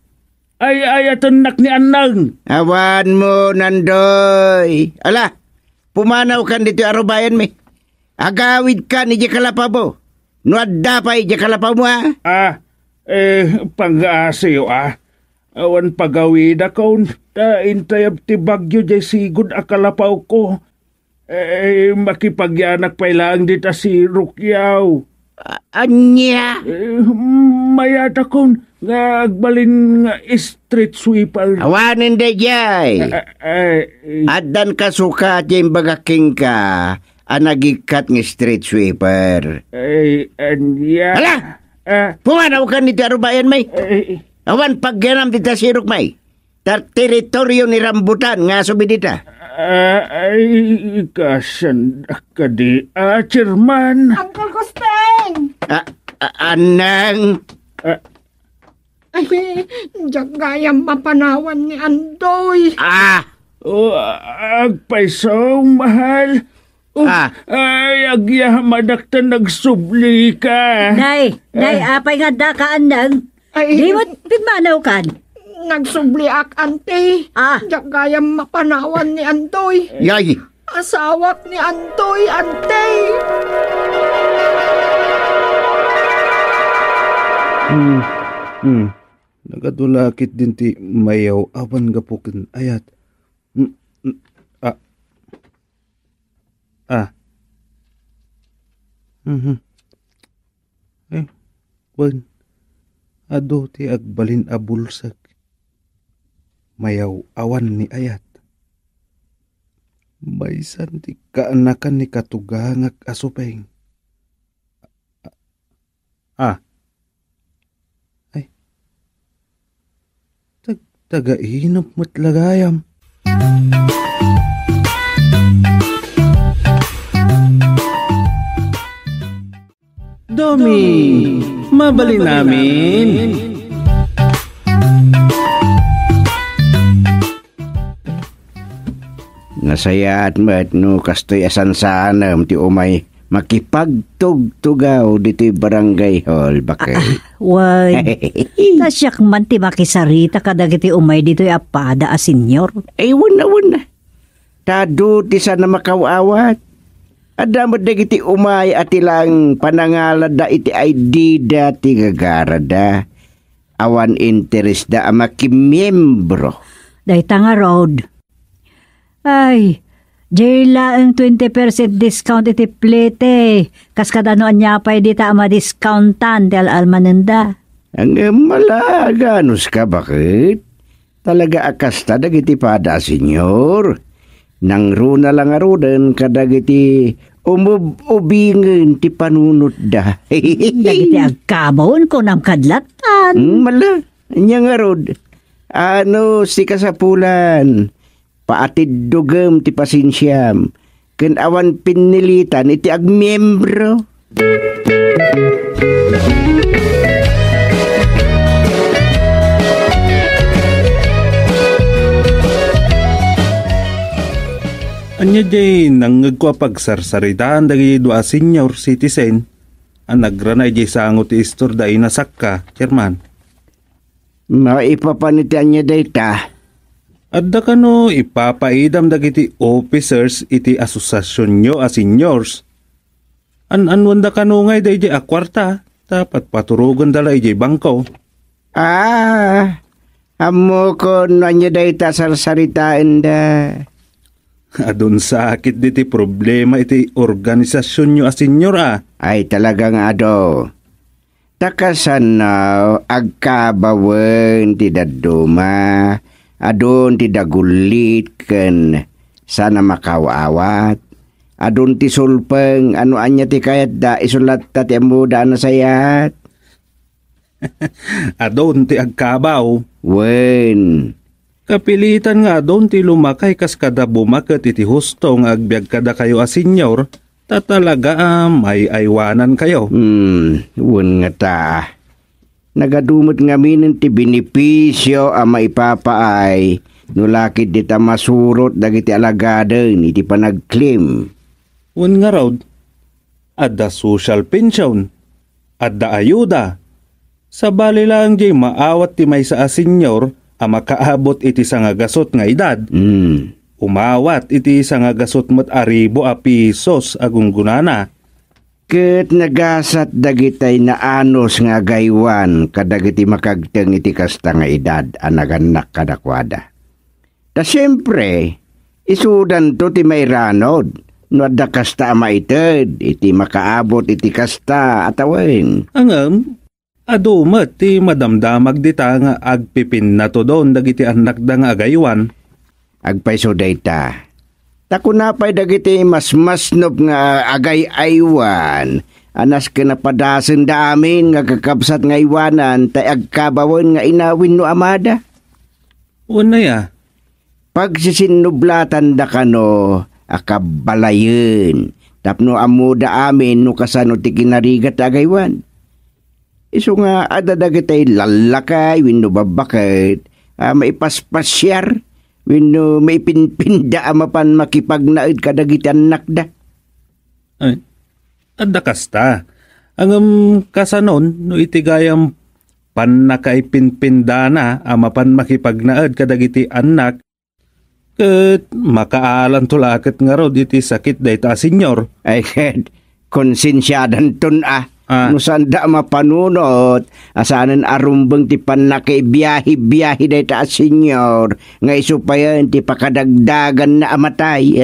Speaker 5: Ay, atanak ni Andang.
Speaker 3: Awan mo, Nandoy. Ala, pumanaw kan dito arubayan mi. Agawid ka ni di kalapabo. Nuadda pa di kalapaw mo
Speaker 5: Pang-aasiyo Awan pagawid ako. Intayab ti bagyo jay sigod akalapaw ko. Makipagyanak pa ilang dita si Rukyaw.
Speaker 3: Anya?
Speaker 5: Mayat ako nga agbalin nga street sweeper.
Speaker 3: Awanin da jay. Adan ka suka jay bagaking ka. Anagikat ng street sweeper.
Speaker 5: Anya.
Speaker 3: Hala! Pumanaw ka ni Darubayan may. Awan pagganam dita siruk may. Teritoryo ni Rambutan nga subidita.
Speaker 5: Kasan ka di, Chairman.
Speaker 4: Uncle Gusting!
Speaker 3: Anang?
Speaker 4: Ay, jagayang mapanawan ni Andoy.
Speaker 5: Agpaisong mahal. Ay, agyahamadaktan nagsubli ka.
Speaker 2: Nay, apay nga da ka anang. Di mo pigmanaw kan.
Speaker 4: Nagsubliak, ante. Jagayang mapanawan ni Andoy.
Speaker 3: Yay!
Speaker 4: Asawak ni Andoy, ante.
Speaker 1: Nagadulakit din ti mayaw awan gapukin ayat. Wan. Ado ti agbalin abulsak. Mayaw awan ni ayat. Maysan ti kaanakan ni katugangak asupeng. Ay. Taga-inap matlagayam. Domi, mabali namin.
Speaker 3: Nasayat mat no kastoy asansanam ti umay makipagtugtugaw dito'y barangay hall bakit.
Speaker 2: Way, tasyak man ti makisarita kadagiti umay dito'y apada senyor.
Speaker 3: Ay wala. Tado ti sana makawawat. Adamad dagiti umay at ilang panangalada iti ID da ti gagarada. Awan interest da makimembro.
Speaker 2: Dahita nga road. Ay, jayla ang 20% discount iti plete. Kas kadano anya pa'y dita ama discountan ti almananda.
Speaker 3: Ang malaganos ka bakit? Talaga akasta dagiti pada senyor. Nang runa lang arudan kadagiti umubingan ti panunot da.
Speaker 2: Dagiti agkabon ko ng kadlatan.
Speaker 3: Mala, nya nga rod. Ano si kasapulan, paatid dugem ti pasinsyam, ken awan pinilitan iti agmiyembro.
Speaker 1: Anya jay nangagkwa pagsarsaritaan dagi dua senior citizen ang nagranay jay sango ti istor da inasakka, chairman.
Speaker 3: Maipapanitian niya data.
Speaker 1: Adda kano ipapaidam dagiti officers iti asosasyon nyo a seniors. Anwanda kano ngay da jay akwarta, dapat paturugan dala jay bangko.
Speaker 3: Amo ko na niya data sarsaritaan da.
Speaker 1: Adun sakit diti problema iti organisasyon nyo a senior
Speaker 3: Ay talagang ado. Takasan na agkabawen ti daduma, adon ti dagulit ken sana makawawat. Adon ti sulpeng ano anya ti kayat da isulat ta ti amuda na sayat.
Speaker 1: Adon ti agkabaw.
Speaker 3: Wen.
Speaker 1: Kapilitan nga doon ti lumakay kas kada bumaket iti husto nga agbyag kada kayo a senior, tatalaga may aywanan kayo.
Speaker 3: Wen nga ta. Nagadumot nga minin ti binipisyo a maipapaay, nulakid di ta masurot dagiti alagaden iti panagklim.
Speaker 1: Wen nga raw, adda social pension, adda ayuda. Sa bali lang jay maawat ti may sa a senior, makaabot iti sangagasot nga edad. Umawat iti sangagasot met aribo a pisos agunggunana.
Speaker 3: Ket nagasat dagitay na anos nga gaywan kadagiti makagteng iti kasta nga edad anaganak kadakwada. Ta siyempre, isudan to ti mayranod no adda kasta maited iti makaabot iti kasta atawen.
Speaker 1: Angam, adumat ti madamdamag dita nga agpipin na to doon dagiti anak da nga agaywan.
Speaker 3: Agpaiso dayta. Takunapay dagiti mas-masnop nga agay-aywan. Anas ka napadasan da amin nga kakabsat nga iwanan tay agkabawan nga inawin no amada.
Speaker 1: Una ya.
Speaker 3: Pagsisinublatan da kano akabalayen. Tapno amuda amin no kasano ti kinarigat agaywan. Iso nga adadagitay lalakay, wino babakit, maipaspasyar, wino maipinpinda amapan makipagnaid kadagiti anak da.
Speaker 1: Ay, adda kasta. Ang kasanon, no itigayam panakaipinpinda na amapan makipagnaid kadagiti anak, ket makaalan tulaket nga ro iti sakit dayta senyor.
Speaker 3: Ay, konsensyadan ton no sanda mapanunot, asanan arumbeng ti panakaibiyahi-biyahi day ta senyor, nga isupayan ti pakadagdagan na amatay.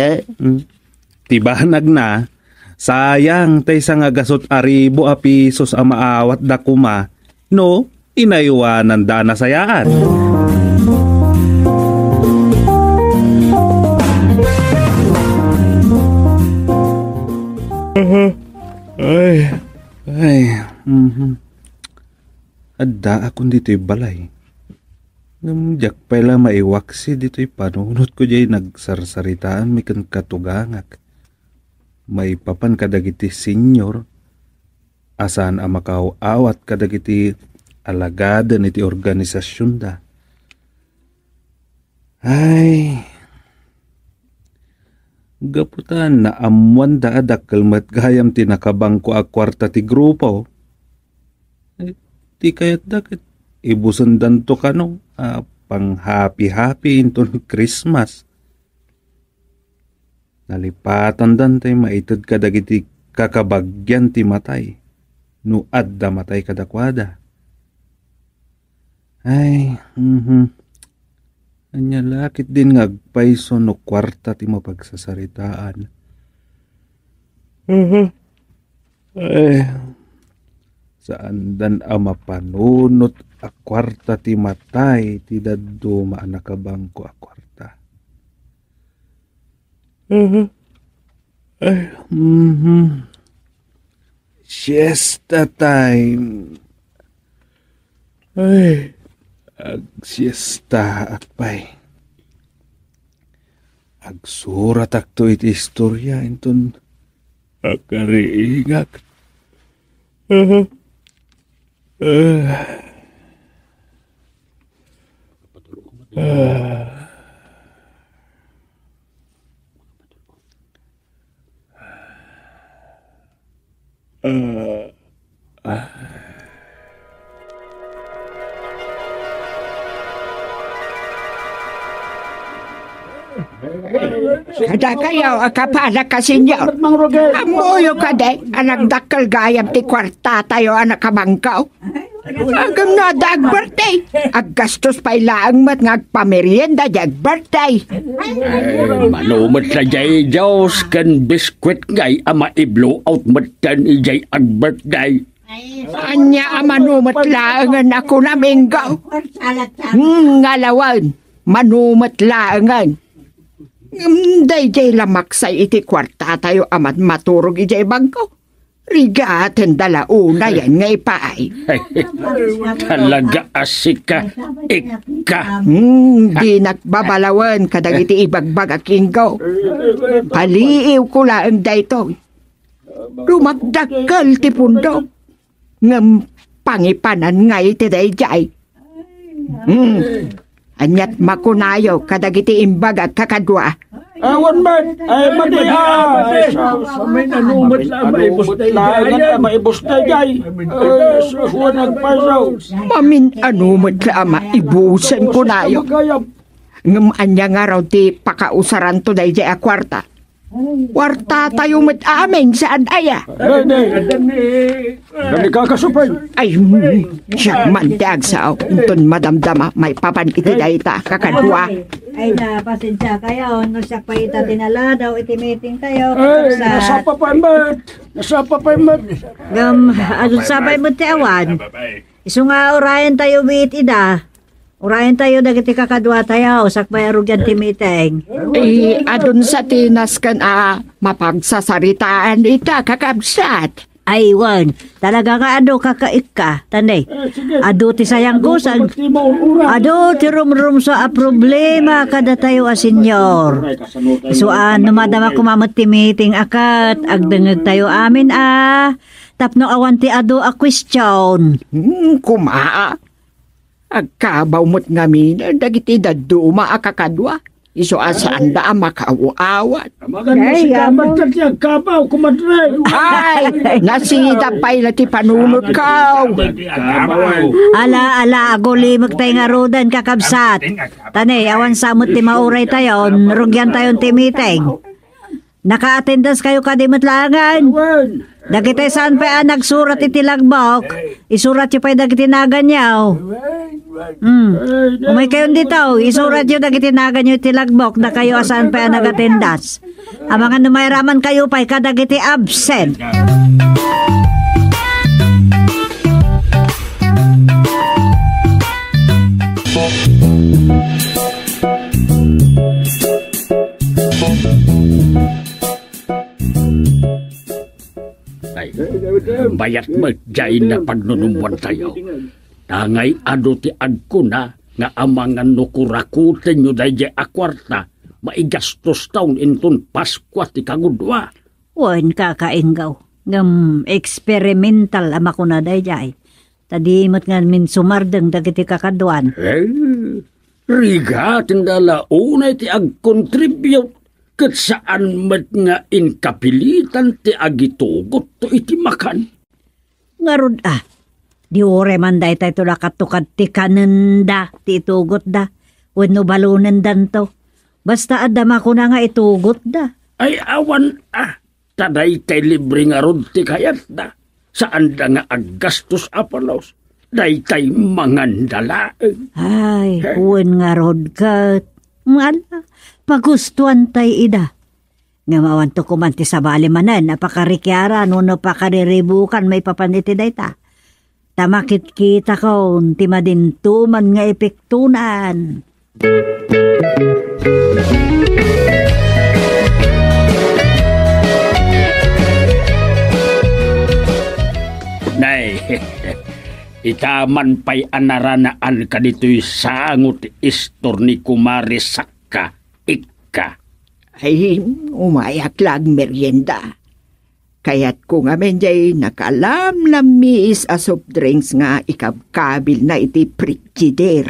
Speaker 1: Tibanag na, sayang tay sa nga gasot aribo a pisos a maawat da kuma, no, inayuanan da na sayaan. Adda akong dito'y balay. Ngamjak pala maiwaksi dito'y panunot ko jay nagsarsaritaan may kan katugangak. May papan kadagiti senyor. Asan amakaw awat kadagiti alagadan iti organisasyon da. Ay, gaputan na amuan da adakal matgayam tinakabangko a kwarta ti grupo. Ti kayat dakit ibusundan to kano pang happy inton Christmas. Nalipatan dan tay maitid kadagiti kakabagyan ti matay. No adda matay kadakwada. Ay, anya lakit din ngagpaiso no kwarta ti mapagsasaritaan. Saan dan ama panunot a kwarta ti matay ti daduma nakabangko a kwarta.
Speaker 5: Siesta time. Ay, ag-siesta akpay. Agsurat akto iti istorya inton akariingak.
Speaker 4: Kada kayo, akapala ka senyor. Amoyo ka de, anak dakal gayam ti kwarta tayo anak kabangkaw. Agam na dag birthday. Ag gastos pa ilaang mat ngagpamerienda dag birthday.
Speaker 6: Manumat sa jay Diyos kan biskwit ngay ama i-blow out matan ijay ag birthday.
Speaker 4: Anya manumat laangan ako na minggaw. Ngalawan, manumat laangan. Day lamaksay iti kwarta tayo amat maturog ijay bangko. Riga atin dalauna yan ngay paay.
Speaker 6: Talaga asika, ika.
Speaker 4: Di nagbabalawan kadag iti ibagbag akinggaw. Paliiw ko lang dayto. Rumagdakal ti pundo. Ngam pangipanan ngay ti dayjay. Anyat makunayo kadag iti imbag at kakadwa.
Speaker 6: Awan man, ay madiha. Sa may nanumat lang, maibos na jay. Suwan nagpasaw.
Speaker 4: Mamin anumat lang maibusan ko nayo. Ngam anya nga raw ti pakausaran to dayjay a kwarta. Kwarta tayo mat amin saan aya.
Speaker 6: Dami kakasupay.
Speaker 4: Ay, siya mandag sa unton madamdama may papan iti dayta kakadwa.
Speaker 2: Ay na, pasensya kayo. No siya pa ita tinala daw, iti meeting tayo.
Speaker 6: Nasapa pa mat.
Speaker 2: Gam, adun sabay mo ti awan. Iso nga orayan tayo wait ida. Orayan tayo dagiti kakadwa tayo. Sakbay arugyan ti meeting.
Speaker 4: Adun sa tinas kan mapagsasaritaan ita kakabsat.
Speaker 2: Ay, wan. Talaga nga ado kakait ka. Tanay. Ado ti sayang kusag. Ado ti rum sa problema kada tayo a senyor. So, numadama kumamot ti meeting akat. Agdangag tayo amin Tapno awan ti ado a question.
Speaker 4: Kumaa. Agkabaw mo't ngamin. Dagiti daduma akakadwa. Iso asaan da makaawawat.
Speaker 6: Ay, kabaw, kumadray.
Speaker 4: Ay, nasita pa'y na ti panunod ka.
Speaker 2: Ala, agulimag tayo nga rodan kakabsat. Tanay, awan samot ti mauray tayo. Rugyan tayo ti meeting. Naka-attendance kayo kadimatlangan. Dagitay saan pa nagsurat iti lagbok. Isurat yung pa'y dagiti naganyaw. Umay kayo dito. Isurat yung dagiti naganyaw iti lagbok na kayo saan pa nag-attendance. Ang mga numayraman kayo pa'y kadagiti absent.
Speaker 6: Ay, bayat magjay na pagnunumuan tayo. Tangay ado ti agko na nga amangan no kurakutin nyo dahi akwarta maigastos taon inton Paskwa ti kagudwa.
Speaker 2: Wan kakaingaw. Ngam experimental ama ko na dahi. Tadimot nga min sumardang dagiti kakadwan.
Speaker 6: Riga tindala unay ti ag-contribute kat saan mat nga inkapilitan ti agitugot to iti makan.
Speaker 2: Ngarod di ore man dahi tayo nakatukad ti kananda ti itugot da. Wano balunan danto. Basta adama ko na nga itugot da.
Speaker 6: Ay awan taday tay libre nga rod ti kayat da. Saan da nga aggastos apalos. Day tay mangandala.
Speaker 2: Ay, uwan nga rod kat. Ala, pagustuhan tay ida. Nga mawanto ko man ti sabali manan, napakarikyara, no napakariribukan may papaniti day ta. Tamakit kita ko, ti madintuman nga epektunan.
Speaker 6: Itaman pa'y anaranaan ka dito'y sangot istor ni Kumari Sakka, ikka.
Speaker 4: Ay, umayak lang merienda. Kaya't ko nga menjay nakalamlamis a soft drinks nga ikabkabil na iti frigider.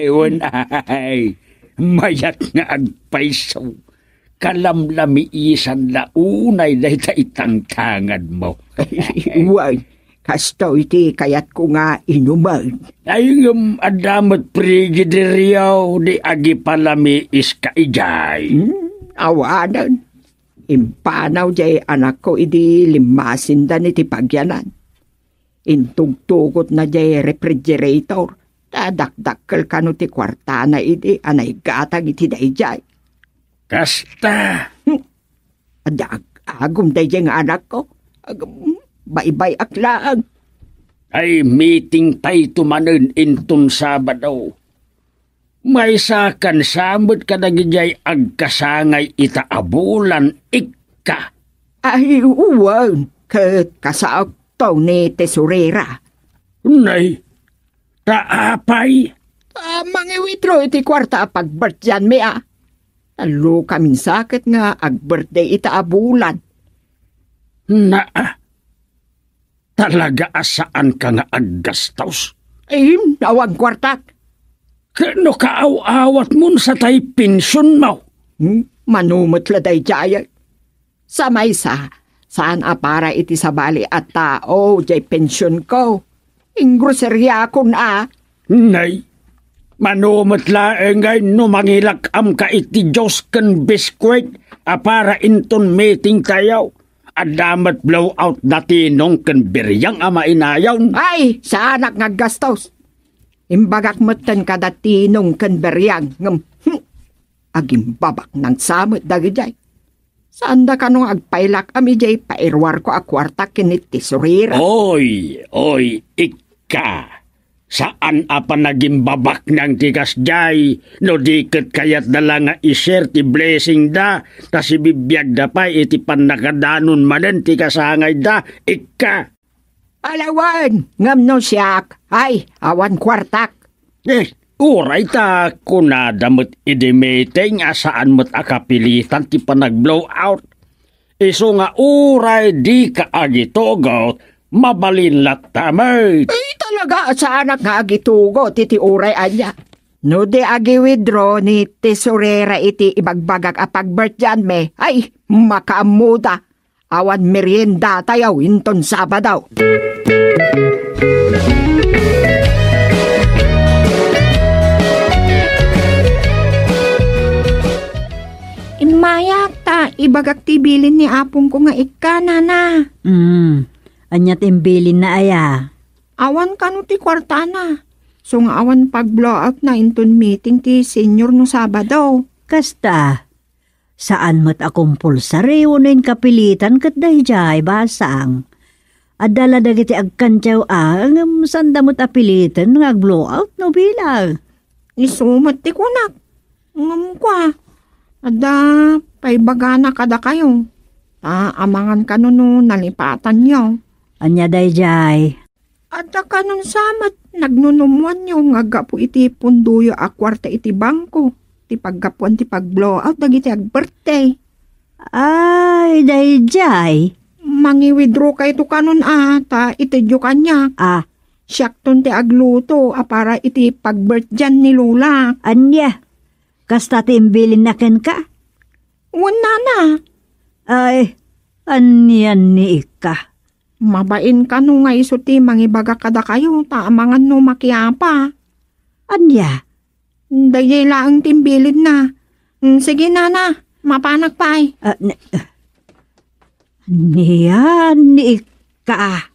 Speaker 6: Unay, mayat nga agpaisaw. Kalamlamiisan na unay na itangtangan mo.
Speaker 4: Uwag, kasto iti kayat ko nga inuman.
Speaker 6: Ay adamat frigider yaw di agi palamiis ka ijay.
Speaker 4: Awanan. Impanaw jay anak ko idi limasindan iti pagyanan. Intugtugot na jay refrigerator. Tadakdakkel kano ti kwartana idi anay gatag iti dayjay.
Speaker 6: Kasta.
Speaker 4: Agum dayjay nga anak ko. Baybay aklaan.
Speaker 6: Ay meeting tay tumanen inton Sabado. May sakan samot ka nagijay agkasangay itaabulan ikka.
Speaker 4: Ay uwan, kasaok to ni tesorera.
Speaker 6: Nay, taapay.
Speaker 4: Mangiwitro iti kwarta pagbirthday mi Talo kaming sakit nga ag-birthday itaabulan.
Speaker 6: Talaga asaan ka nga aggastos?
Speaker 4: Ay, awang kwartak.
Speaker 6: Kano kaaw-awat mo sa tay pensyon mo?
Speaker 4: Manumot la day jaya. Sa may saan para iti sabali at tao jay pensyon ko. Inggroserya ko na.
Speaker 6: Nay, manumot laeng ay numangilak am ka iti Diyos kan biskwit para inton meeting tayo. Adamat blowout na tinong kan biryang ama inayaw.
Speaker 4: Ay, sa anak nga gastos. Imbagak matan kada tinong kan biryang ngam. Agim babak ng samot dagijay. Saan da kanong agpailak ami jay pairwar ko akwarta kinit tisurira.
Speaker 6: Oy, ikka. Saan apa naging babak ng tigas jay? No diket kayat na lang nga i-share ti blessing da. Tas ibibiyag da pa iti panakadanon manen ti kasangay da. Ikka.
Speaker 4: Alawan, ngam no siyak. Ay, awan kwartak.
Speaker 6: Uray ta kunadamot idimeting asaan mo't akapilitan ti panag-blow out. Iso nga uray di ka agitogot, mabalinlat tamay.
Speaker 4: Ay, talaga sa anak nga agitugo, titi uray anya. No de agi withdraw ni tesorera iti ibagbagag apag-birthday me. Ay, makaamuda. Awan merienda tayaw inton Sabado. Imayak ta, ibagak tibilin ni apong ko nga ikana na.
Speaker 2: Anyat imbilin na aya.
Speaker 4: Awan kano ti kwartana. So nga awan pag-blowout na inton meeting ti senior no Sabado.
Speaker 2: Kasta, saan mo't akumpulsari unin kapilitan kat dayjay basang. Adala dagiti agkantyaw ang sanda mo't apilitan ng ag-blowout no bilang.
Speaker 4: Isumot ti kunak. Ngam kwa. Ada, paibagana kada kayo. Amangan ka no nalipatan nyo.
Speaker 2: Anya dayjay.
Speaker 4: Ada ka nun samat, nagnunumuan nyo nga gapo iti punduyo akwarta iti bangko. Ti paggapuan ti pag-blowout dagiti ag-birthday.
Speaker 2: Ay, dayjay.
Speaker 4: Mangi-withdraw kayo to kanon ta itidyo kanya. Siyakton ti agluto para iti pag-birthday ni Lola.
Speaker 2: Anya, kasta ti imbilin na ken ka?
Speaker 4: Wala na.
Speaker 2: Ay, anyan ni ika.
Speaker 4: Mabain ka no nga iso ti mangibaga kada kayo, taamangan no makiapa.
Speaker 2: Anya?
Speaker 4: Dayay laang timbilin na. Sige na, mapanak pa ay.
Speaker 2: Niyan ni ika.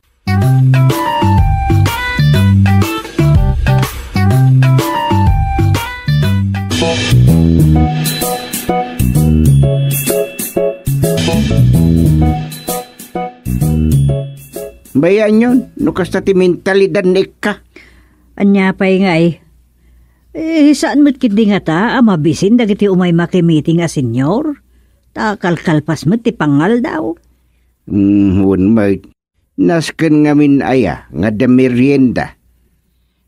Speaker 3: Bayan yun, nukas na ti mentalidad ni ka.
Speaker 2: Anya pa'y nga saan mo't kindi nga ta, mabisin dagiti umay makimiting a senyor? Ta kalkalpas mo't ti pangal daw.
Speaker 3: May Nasken ngamin aya nga da merienda.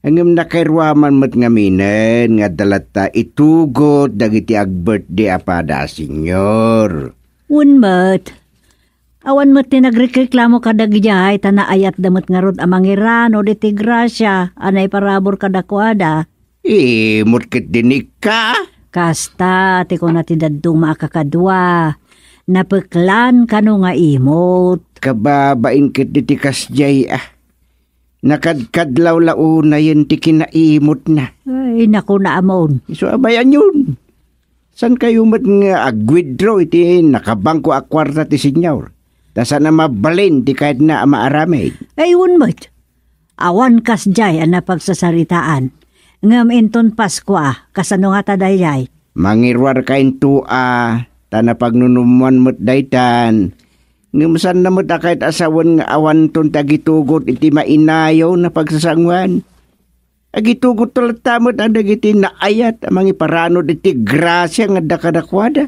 Speaker 3: Angem nakairwaman met ngaminen nga dalata itugot dagiti ag-birthday apada senyor.
Speaker 2: Unmet. Awan met ti nagreklamo kadagijay tanaayat damet nga rod amang irano diti grasya anay parabor kadakwada.
Speaker 3: Mut ket dinig ka.
Speaker 2: Kasta ti ko na ti dadduma kakadwa. Napeklan kano nga imot.
Speaker 3: Kababain ket diti kasjay Nakadkadlaw launa yun ti kinaimot na.
Speaker 2: Ay, naku na amon.
Speaker 3: So abayan yun. San kayo mat nga ag-withdraw iti nakabangko a kwarta ti senyor. Tasa na mabalin ti kahit na maaramid.
Speaker 2: Ay, unmet. Awan kasjay ang napagsasaritaan. Ngam inton Pasko kasano nga tadayay.
Speaker 3: Mangirwar kain tua, tanapagnunuman mo't daytan. Ngumsan na mo't kahit asawan nga awan ton tagitugot iti mainayaw na pagsasangwan. Agitugot tulat tamot ang dagiti naayat amang iparanod iti grasya nga dakadakwada.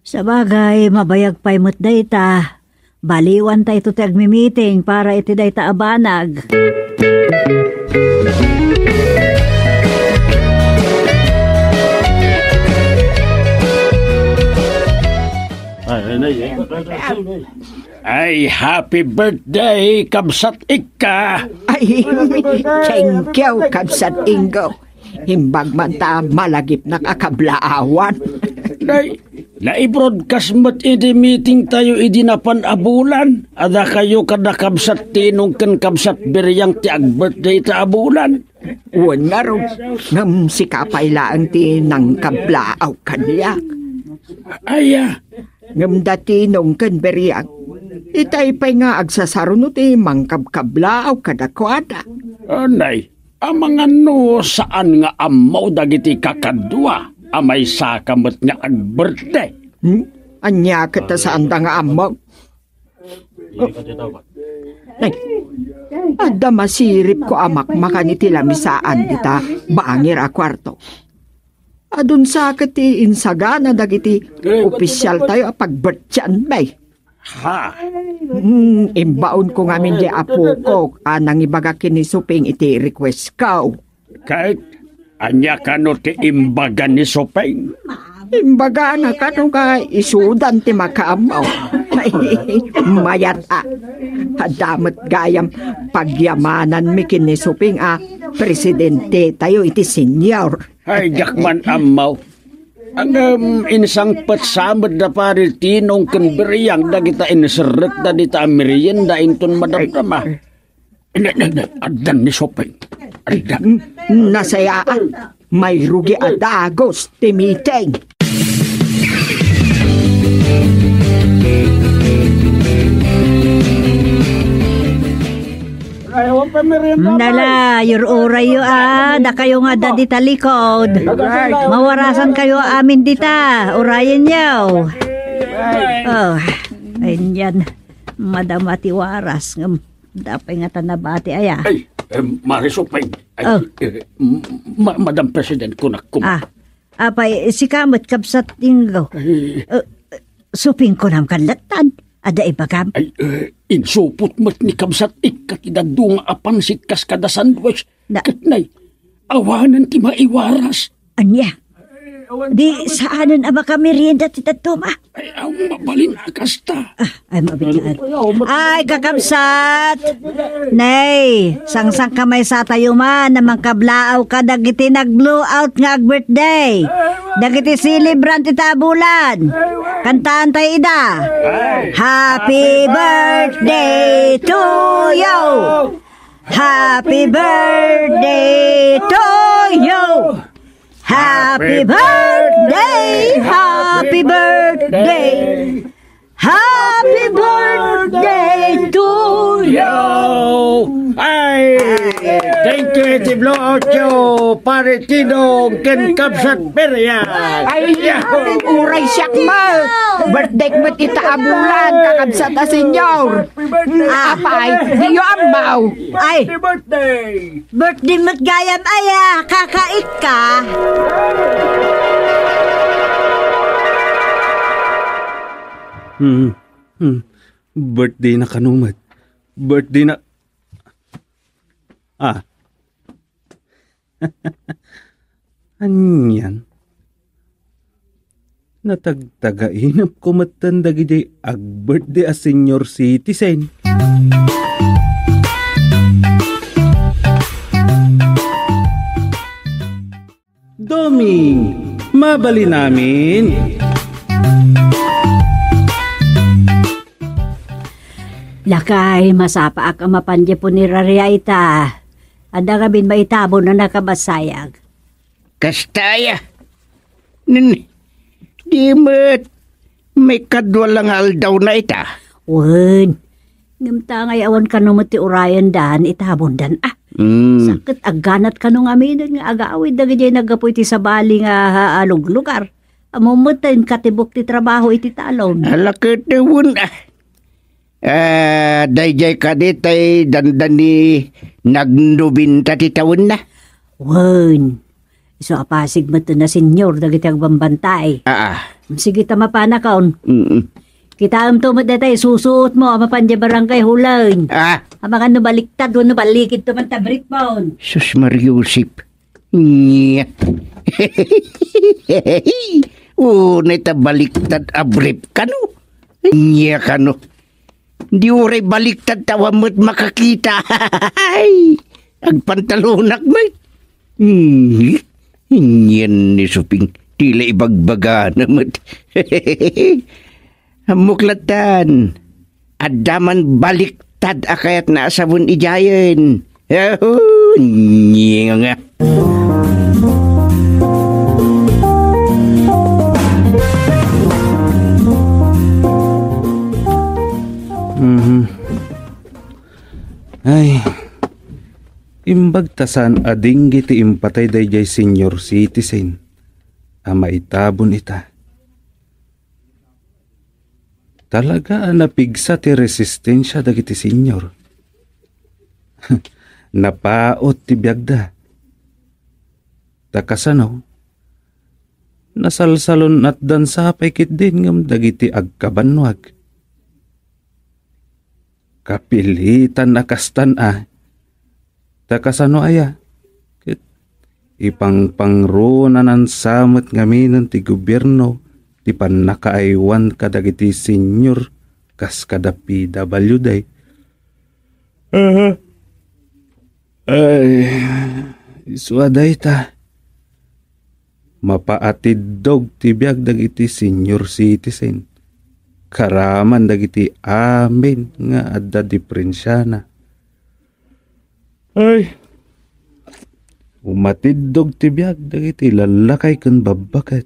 Speaker 2: Sa bagay, mabayag pa'y mo't dayta. Baliwan ta ito ti agmimiting para iti dayta abanag.
Speaker 6: Ay, happy birthday, Kabsat Ika!
Speaker 4: Ay, thank you, Kabsat Ingo. Himbag man ta malagip na kakablaawan.
Speaker 6: Day, na-broadcast mo't iti meeting tayo idinapanabulan. Ada kayo kada Kabsat Tinong ken Kabsat Biryang ti ag-birthday ta abulan.
Speaker 4: Uwan nga ro, ngam si kapaylaan ti nang kablaaw kaniyak.
Speaker 6: Aya,
Speaker 4: Ngam dati nung kanberiyak, itay pa'y nga agsasarunod mangkabkablaaw kadakwada.
Speaker 6: anay, amang ano saan nga amaw dagiti kakadwa, amay sakamot nga ag-birthday.
Speaker 4: Anya kita saan da nga amaw? Ay, ada masirip ko amak makanitilamsaan dita bangir a kwarto. Adun sa kati insagana dagiti opisyal tayo pag-birthyan bay.
Speaker 6: Ha?
Speaker 4: Imbaon ko ngamin di apo ko anang ibaga kinisuping iti request ko.
Speaker 6: Kahit anya kano ti imbaga ni Sopeng.
Speaker 4: Imbaga na kano ka isudan ti makaamaw. Mayat Hadamat gayam pagyamanan mi kinisuping presidente tayo iti senyor.
Speaker 6: Ay, jakman amaw. Ang insang patsamad na pari tinong kanberiyang da kita iniseret da dita merienda inton madamdama. Adan ni Sopeng. Adan.
Speaker 4: Nasayaan. May rugi adagos ti meeting.
Speaker 2: Nala, your oray yo da kayo nga da dita likod. Mawarasan kayo amin dita, orayan yaw. Oh, ayun yan, Madam Atiwaras, dapay nga tanabati aya.
Speaker 6: Ay, Marisopeng. Madam President ko na
Speaker 2: Apay, si Kamot Kabsat Ingo. Suping ko nam kanlatan. Ada ibagam.
Speaker 6: Ay, insupot mo't ni Kabsat ikatidadunga apansit kas kada sandwich. Katnay, awanan ti maiwaras.
Speaker 2: Anya? Di saanan ama kami rienda ti tatuma.
Speaker 6: Ay, ang mabalin akasta.
Speaker 2: Ay, mabigaan. Ay, Kakabsat! Nay, sangsang kamay sa tayo man na mangkablaaw ka dagiti nag-blow out nga ag-birthday. Dagiti celebrant itabulan. Kantaan tayo ida. Happy birthday to you! Happy birthday to you! Happy birthday! Happy birthday! Happy birthday to you!
Speaker 6: Ay! Thank you, Iti Blocho! Pare Tinong ken Kabsat Birya!
Speaker 4: Ay, uray siyak mo. Birthday mo tita abulan, kakabsat na senyor. Apay, diyo ambaw.
Speaker 2: Ay!
Speaker 5: birthday!
Speaker 2: Birthday mo't gayam aya! Kakait ka!
Speaker 1: Birthday na kanumat. birthday na... Ah. Anyan. Natagtagainap ko matanda gidi ag birthday a senior citizen. Doming, mabali namin.
Speaker 2: Lakay, masapa ang mapandya po ni Raria ita. Ada kabin maitabo na nakabasayag.
Speaker 3: Kastaya. Di mo't may kadwalang aldaw na ita.
Speaker 2: Wen, ngamta ngay awan ka nung mati urayan dan, itabon dan. Sakit aganat ka nung amin nga agawid na ganyan nagapoy ti sa bali nga lugar. Amumutin katibok ti trabaho iti talon.
Speaker 3: Alakit ewan dayjay ka ditay dandani nagnubinta ti taon na.
Speaker 2: Wen, iso apasig mo na senyor dagiti agbambantay. Sige tama pa na kaon. Kita tumot na tayo, susuot mo, mapandya barangay hulan. Amang ano baliktad, ano balikid to man tabrik mo.
Speaker 3: Sus Mariusip. Nya. Neta baliktad abrip kano. Nya kano. Di uray baliktad tawa mo't makakita. Agpantalonak mo. Nyan ni Suping. Tila ibagbaga naman. Muklatan. Adaman baliktad akayat na asabon ijayan. Niya nga.
Speaker 1: Ay, imbagtasan ading giti impatay dayjay senior citizen. Ama itabon ita. Talaga napigsa ti resistensya dagiti senior. Napaot ti biyagda. Takasano, nasalsalon at dansapay kit din ngam dagiti agkabanwag. Kapilitan nakastan Takasano aya. Ipangpangrunanan samet ngaminan ti gobyerno ti panakaaywan kadagiti senior kas kada PW day. Ay, iswaday ta. Mapaatid dog ti biag dagiti senior citizen. Karaman dagiti amin nga adda diferensyana. Ay, umatiddog ti biag dagiti lalakay ken babbaket.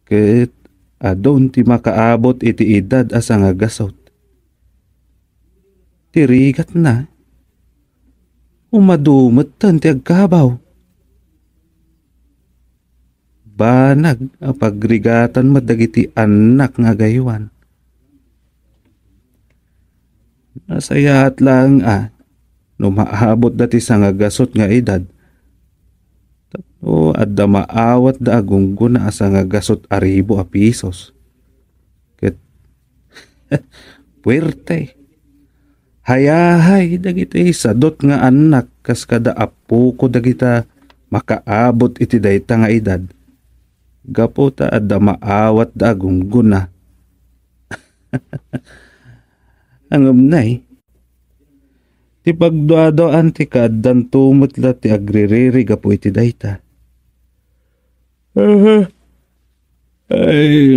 Speaker 1: Ket adon ti makaabot iti edad asa nga gasot. Tirigat na. Umadumatan ti agkabaw. Banag pagrigatan madagiti anak nga gaywan. Nasayat lang no maabot dati sa nga gasot nga edad. O adda maawat da agunggo na asa nga gasot aribo a pisos. Ket puwerte. Hayahay dagiti sadot nga anak kas kada apo ko dagita makaabot iti dayta nga edad. Gapo ta adda maawat da agunggo na. Angam nay. Ti pagduadoan ti kaddan tumot la ti agririri gapo iti dayta. Ay,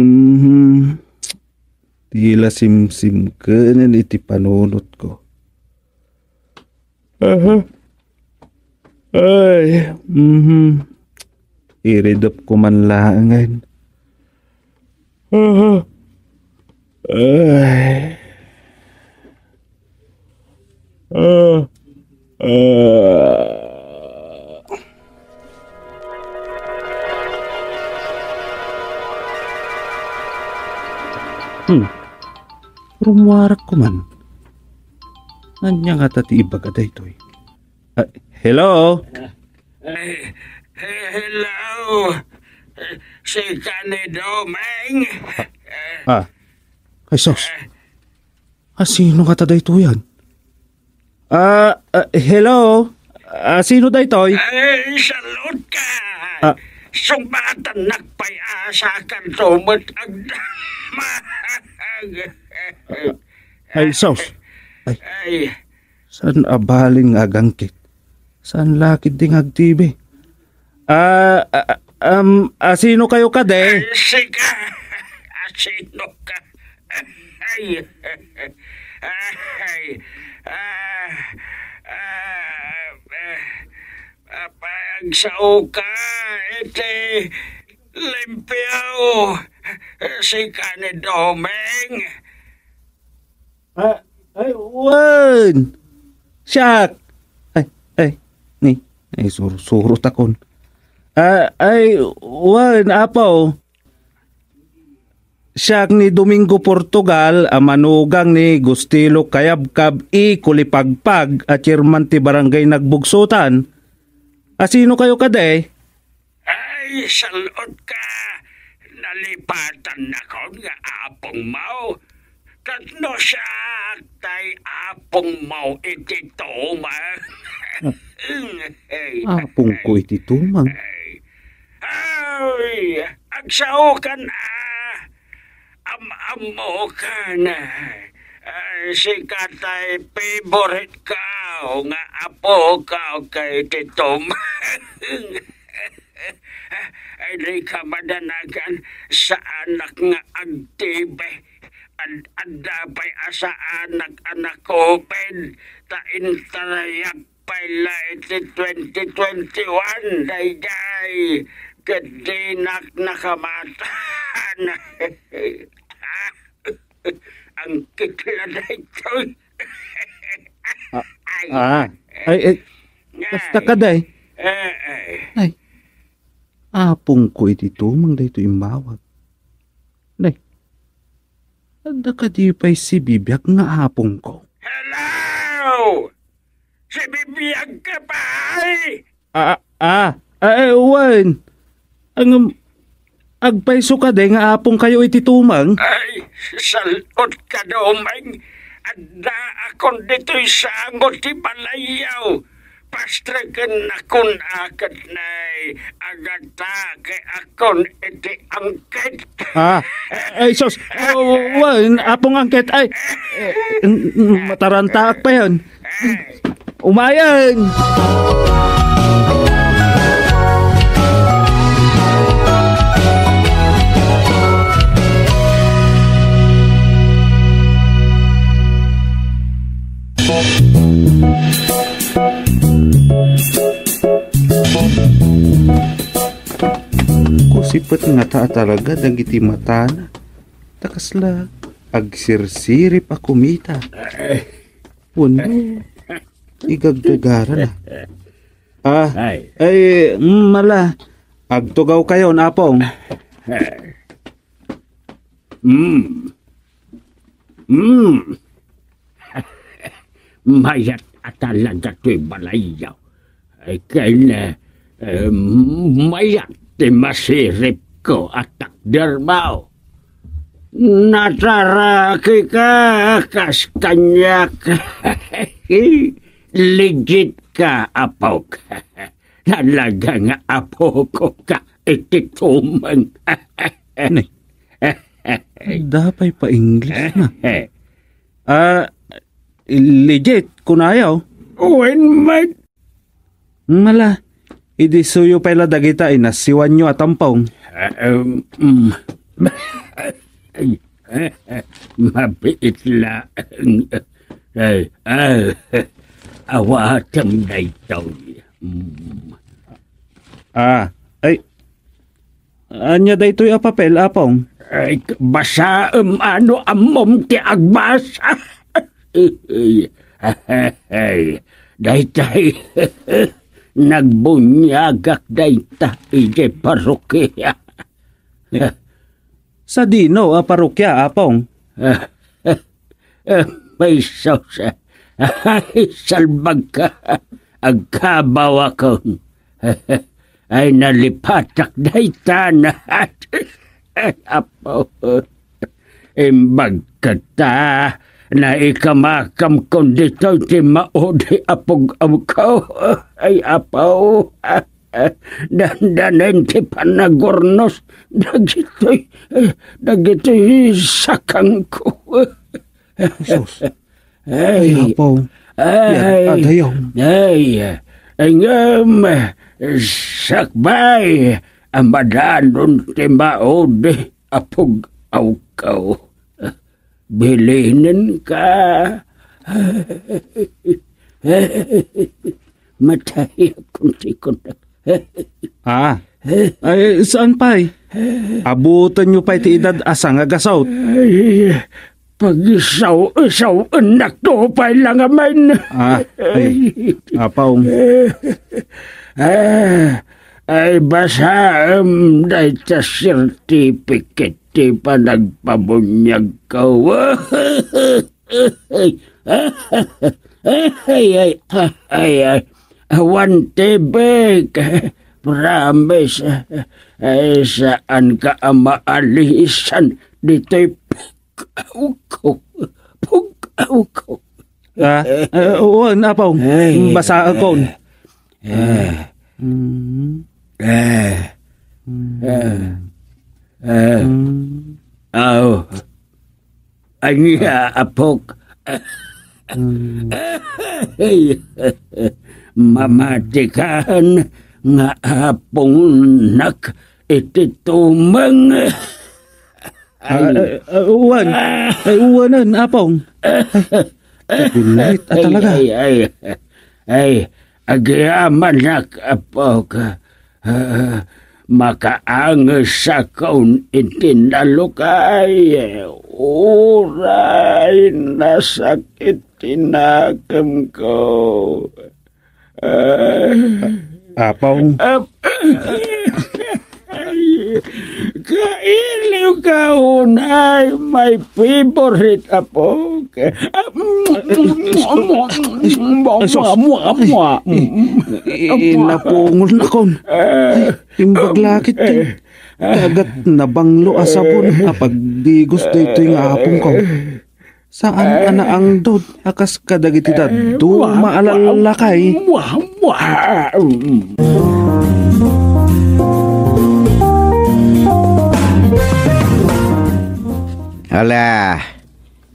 Speaker 1: tila simsim kanan iti panunot ko. Ay, iridop ko man langan. Ay. Rumuwarak ko man. Nanya nga tati iba ka daytoy. Hello?
Speaker 6: Hello? Si Canidomeng?
Speaker 1: Ay sos. Sino ka taday to yan? Hello? Sino day toy?
Speaker 6: Ay, salud ka. Sumbatan nagpay-asa ka tumot ang damag.
Speaker 1: Ay, sos.
Speaker 6: Ay,
Speaker 1: Saan abalin nga gangkit? Saan lakid ding agtibi? Sino kayo kade?
Speaker 6: Sika. Sino ka? Ay, pagsao ka, ite, limpiyaw, sika ni Domeng.
Speaker 1: Ay, wan! Siyak! Ay, suro takon. Ay, wan, apaw. Siyak ni Domingo Portugal, amanugang ni Gustilo Kayabkab Kulipagpag at chairman ti barangay Nagbugsutan. Sino kayo kade?
Speaker 6: Ay, salod ka. Nalipatan na ko nga apong mau. Katno siya tay apong mau iti tumang.
Speaker 1: Apong ko iti tumang.
Speaker 6: Ay, agsaw ka na. Am-amo ka na. Si katay favorite ka nga apo ka kay titom. Ay di ka madanagan sa anak nga agtibe. Adapay asa anak ko pen ta intarayak pala iti 2021 day kadinak nakamatan. Ang kitla na ito.
Speaker 1: Ay, basta ka day. Ay, apong ko iti tumang day ito imawag. Day, ada ka di pa'y si Bibiyag nga apong ko.
Speaker 6: Hello! Si Bibiyag ka ba
Speaker 1: Wan. Agpaiso ka day nga apong kayo iti tumang.
Speaker 6: Ay, salot ka domeng. Adda akon dito'y sangot ti balayaw. Pastragan akon akat na'y agata kay akon iti angket.
Speaker 1: Ay, sos. Wan, apong angket. Ay, matarantaak pa yan. Umayan! Kusipet nga ta talaga dagiti mata na. Takasla, agsirsirip a kumita. Puno, igagdagara na. Mala, agtugaw kayo napong.
Speaker 6: Mayat at talaga to'y balayaw. Ay kaya mayat ti masirip ko at takdermaw. Nataraki ka kas kanyak. Legit ka, apo ka. Talaga nga apo ko ka ititumang.
Speaker 1: Dapay pa English na. Legit, kunayaw.
Speaker 6: When mate.
Speaker 1: Mala, idisuyo pala dagita inasiwan nyo at ampong.
Speaker 6: Mabiit lang. Awatang na ito.
Speaker 1: Anya da ito'y apapel, apong?
Speaker 6: Basa ano amom ti agbasa. Daytay nagbunyagak dayta ije parokya.
Speaker 1: Sa dino a parokya, apong?
Speaker 6: May sausa. Ay, salbag ka. Agkabaw ako. Ay, nalipatak dayta na. Apo, imbag ka ta. na ikamakam kon dito ti maudi apog ko ay apaw dandanen ti panagornos dagitoy sakang ko.
Speaker 1: Sus. Ay, apaw. Adayaw.
Speaker 6: Ay ngam sakbay amadanon ti maudi apog ko. Bilinin ka. Matay akong sikon.
Speaker 1: Ay, saan pa'y? Abutan nyo pa'y ti edad asang agasawt.
Speaker 6: Ay, pag-isaw anak to pa'y lang aman.
Speaker 1: Ay, apaw.
Speaker 6: Ay, basa dahil sa certificate ti pa nagpabunyag ko. Ay, awan tibig. Promise, saan ka maalisan dito'y pugaw ko.
Speaker 1: Uwan, apaw. Basa akon.
Speaker 6: Anya apok. Mamatikan nga apong nak ititumang.
Speaker 1: Uwan. Uwanan, apaw. Gulit talaga.
Speaker 6: Ay, agyaman nak apok. Makaangas sa kaun itinalukay. Uray, nasakit tinakam ko.
Speaker 1: Apaw.
Speaker 6: Kailiw ka unay, my favorite apok.
Speaker 1: Napungol na kon. Imbag lakit eh. Kagat nabanglo asabon apag di gusto ito yung apong ko. Saan ang dod akas kadagiti daddo maalalakay.
Speaker 3: Hala,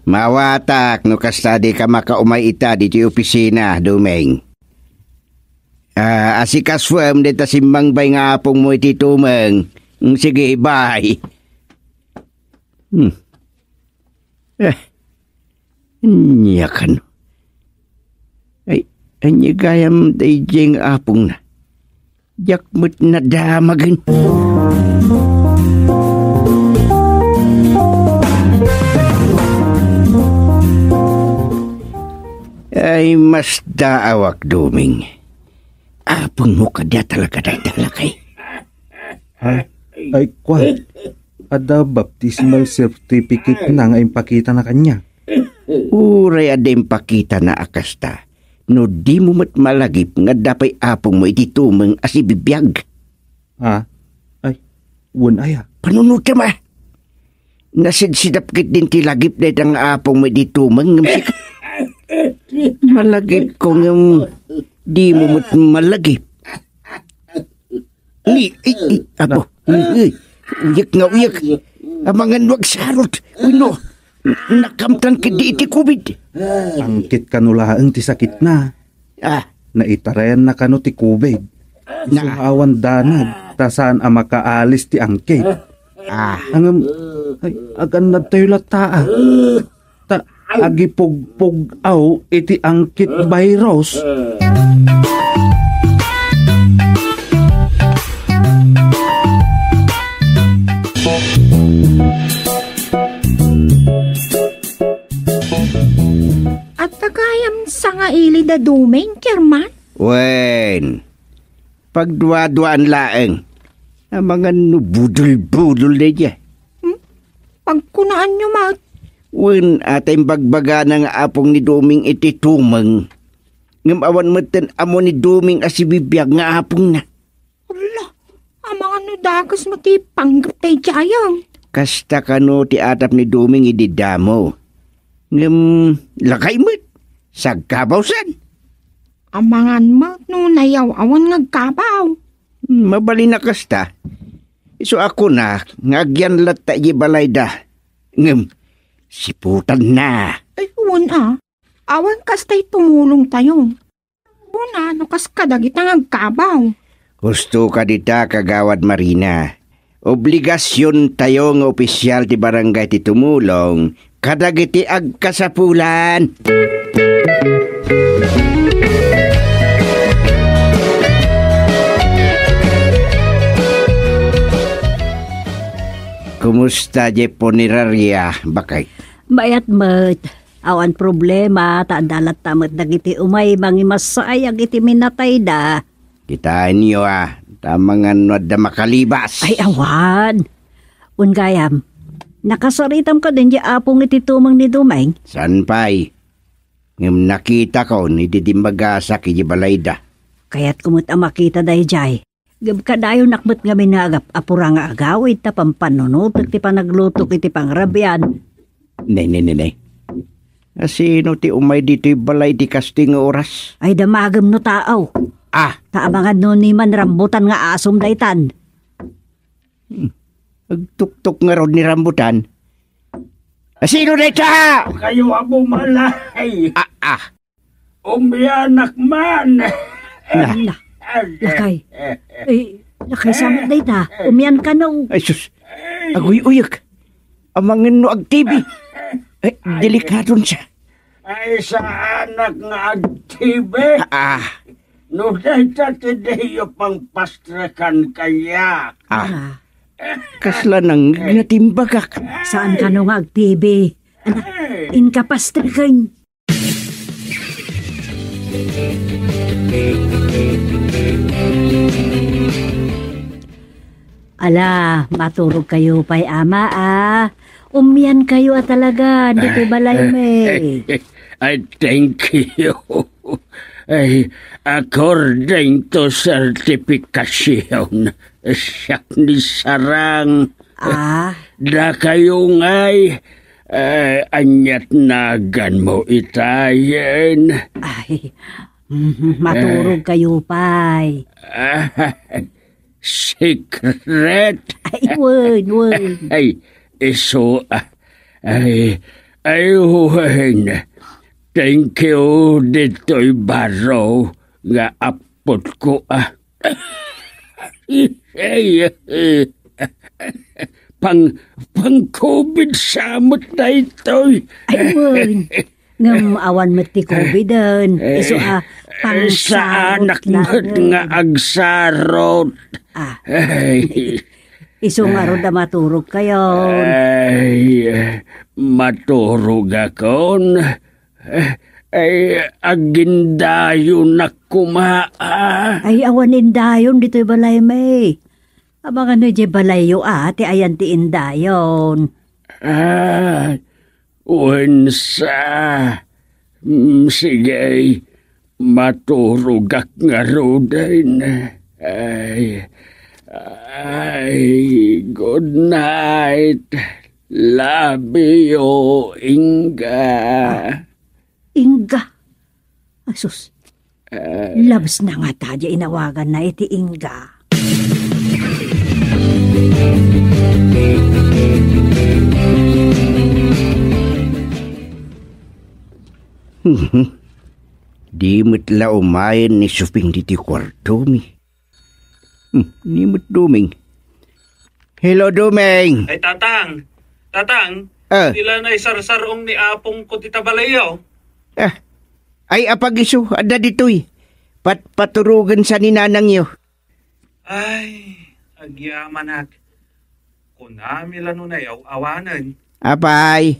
Speaker 3: mawatak no kastadi ka makaumay ita di opisina, Dumeng. Asikaswam dita simbang bay nga apong mo iti tumeng. Sige, bye. Nya kan. Ay, anya gayam day jeng apong na. Jakmut na damagin. Ay, mas daawak, Duming. Apong mo ka dia talaga dalakay.
Speaker 1: Ay, kwa. Ada baptismal certificate na nga impakita na kanya.
Speaker 3: Uray ada impakita na akasta. No di mo mat malagip nga dapay apong mo ititumeng asibibiyag.
Speaker 1: Ay, wan aya.
Speaker 3: Panunod ka ma. Nasidsidap kit din tilagip na itang apong mo ititumeng. Malagip ko nga di mo mat malagip. Apo. Uyak nga uyak. Amangan wag sarot. Uno. Nakamtan ka di iti COVID.
Speaker 1: Angkit kanulaang ti sakit na. Naitarayan na kano ti COVID. Isumawan danag. Tasaan ang makaalis ti angkit. Angam, ay, agan na tayo lataa. Agipugpug-aw iti angkit virus.
Speaker 4: At tagayam sa nga ili da Dumeng, Kerman?
Speaker 3: Wen, pagduwa-duwaan laeng. Ang mga nubudol-budol na dyan.
Speaker 4: Pagkunaan nyo, Mat.
Speaker 3: Wen, atay bagbaga ng apong ni Duming iti tumeng. Ngam awan matan amo ni Duming asibibiyag nga apong na.
Speaker 4: Wala, ang mga nudagas mati panggap tayo jayang.
Speaker 3: Kasta kano ti atap ni Duming ididamo. Lakay mo't. Sagkabawsan.
Speaker 4: Amangan mo, no nayaw awan ngagkabaw.
Speaker 3: Mabali na kasta. So ako na, ngagyan lata yi balayda. Siputan na.
Speaker 4: Ay, awan kastay tumulong tayo. Una, no kas kadagit ang ngagkabaw.
Speaker 3: Gusto ka dita, Kagawad Marina. Obligasyon tayo ng opisyal ti barangay ti tumulong. Kadagiti agkasapulan. Kumusta je poniraria, bakay?
Speaker 2: Bayat mat. Awan problema, taandalat tamat dagiti umay mangimasay agiti minatay da.
Speaker 3: Kitain niyo tamangan no da makalibas.
Speaker 2: Ay awan. Ungayam, nakasaritam ka din di apong iti tumang ni Dumeng.
Speaker 3: San pay? Ngem nakita ko ni didimagasa kiji balayda.
Speaker 2: Kaya't kumut ang makita day jay. Gab kadayo nakmat nga minagap apura nga agawid ta pampanunot ti panaglutok iti pangrabyan.
Speaker 3: Nay. Sino ti umay dito'y balay di kasting oras?
Speaker 2: Ay damagam no tao. Taamangan no ni man rambutan nga asom daytan.
Speaker 3: Agtuktok nga rod ni rambutan. Sino dayta?
Speaker 6: Kayo abo malay. Umiyanak man.
Speaker 2: Lakay. Lakay samot dayta. Umiyan ka no.
Speaker 3: Ay sus, aguy-uyak. Amangin no agtibi. Delikadon siya.
Speaker 6: Ay sa anak nga agtibe. No dayta tideyo pang pastrakan kaya.
Speaker 3: Kasla nang natimbagak.
Speaker 2: Saan ka no nga agtibi? Anak, inkapastrikan. Ala, maturog kayo pa'y ama Umiyan kayo talaga, dito balay me.
Speaker 6: I thank you. Ay, according to certification, siyak ni Sarang. Da kayo nga'y anyat nagan mo itayin.
Speaker 2: Ay, maturog kayo pa'y.
Speaker 6: Secret?
Speaker 2: Ay, word.
Speaker 6: Ay, iso, ayuhin. Thank you dito'y baro nga apot ko. Pang-COVID samot na ito'y.
Speaker 2: Ay, word. Ngam awan mati COVID-an. Iso pang
Speaker 6: sa anak nga agsarot.
Speaker 2: Iso nga ron na maturog kayo.
Speaker 6: Ay, maturog akon. Ay, agindayon na kumaa.
Speaker 2: Ay, awanin dayon dito'y balay may. Abangan no di balayo ti ayan ti indayon.
Speaker 6: Unsa. Sige, maturog ak nga rodain. Ay, good night. Love you, Inga.
Speaker 2: Inga? Asus, loves na nga tadya inawagan na iti Inga.
Speaker 3: Di mo't umayan ni Suping diti kwarto mi. Ni mo't Duming. Hello, Duming.
Speaker 1: Ay, Tatang, sila na isarsarong ni Apong ko tita balayaw.
Speaker 3: Ay, apagiso, ada dito'y. Paturugan sa ninanang iyo.
Speaker 1: Ay, agyaman kunami lano na yaw, awanan.
Speaker 3: Apay,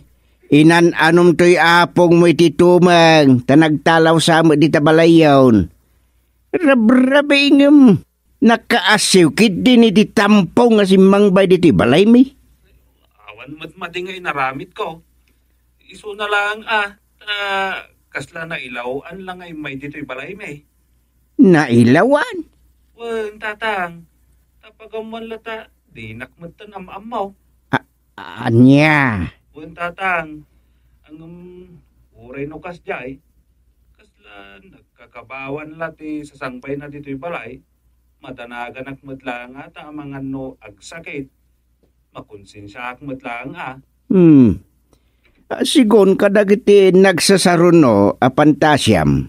Speaker 3: inan-anom to'y Apong mo ititumang, tanagtalaw sa mo di tabalayaw. Rabrabe ingam, nakaasiw kit din iti tampong nga si Mangbay diti balay mi.
Speaker 1: Awan madingay naramit ko. Iso na lang kasla na ilawan lang ay may dito'y balay may.
Speaker 3: Nailawan?
Speaker 1: Wan, Tatang, tapagaman lata, di nakmatan am-amaw.
Speaker 3: Anya?
Speaker 1: Wan, Tatang, Ang uray no kas jay, kasla nagkakabawan lati sa sangpay na dito'y balay, matanagan akmatlang at ang mga no agsakit, makonsensya akmatlang
Speaker 3: Sigon kadagiti nagsasaruno a pantasyam.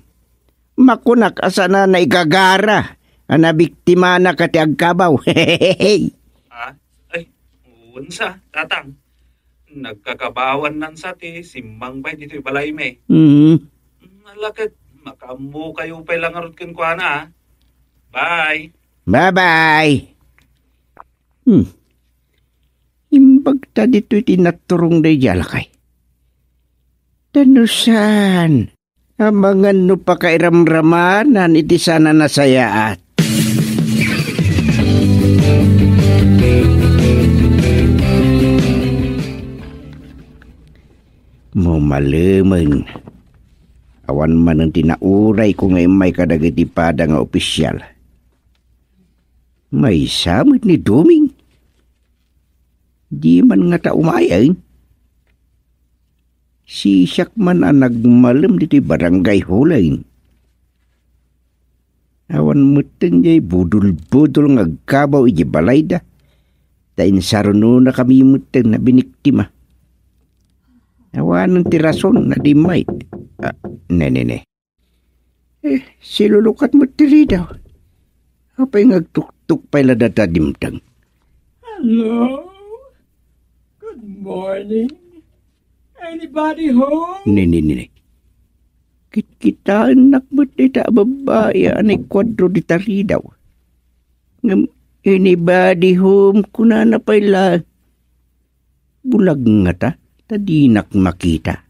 Speaker 3: Makunak asa na naigagara, na biktima na kati agkabaw.
Speaker 1: Ay, unsa, tatang. Nagkakabawan nan sa ti, simbang bay dito'y balay me. Malakit, makamu kayo pa lang arot kin kwa na. Bye.
Speaker 3: Bye-bye. Imbag ta dito'y tinaturong day jalakay. Tanusan, amangan no pakairamramanan iti sana nasayaat. Mumalamang. Awan man ang tinauray ko ngayon may kadagiti pada nga opisyal. May samit ni Duming. Di man nga ta umayan. Si siyak man ang nagmalam dito barangay hulain. Awan mutin jay budol-budol nga agkabaw iji balay da. Tain saruno na kami mutin na biniktima. Awan ng tirason na di may. Ne. Silulukat mo tiri daw. Apay ngagtuk-tuk pa'y ladata dimtang.
Speaker 7: Hello? Good morning. Anybody home?
Speaker 3: Ne. Kita anak mo dita babae anay kwadro di tari daw. Anybody home kuna na pa'y bulag nga ta. Tadinak makita.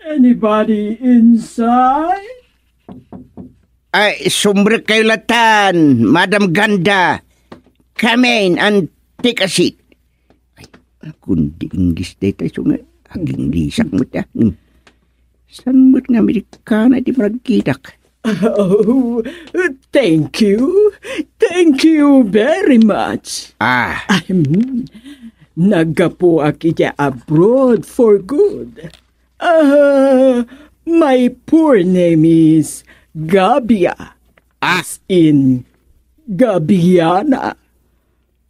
Speaker 7: Anybody inside?
Speaker 3: Ay, sumbre kayo latan, Madam Ganda. Come in and take a seat. Ay, kundi English data, so nga, aging lisak mo ta. San mo't nga Amerikana di magkitak?
Speaker 7: Oh, thank you. Thank you very much. Nagapo aki dya abroad for good. My poor name is Gabia. As in Gabiana.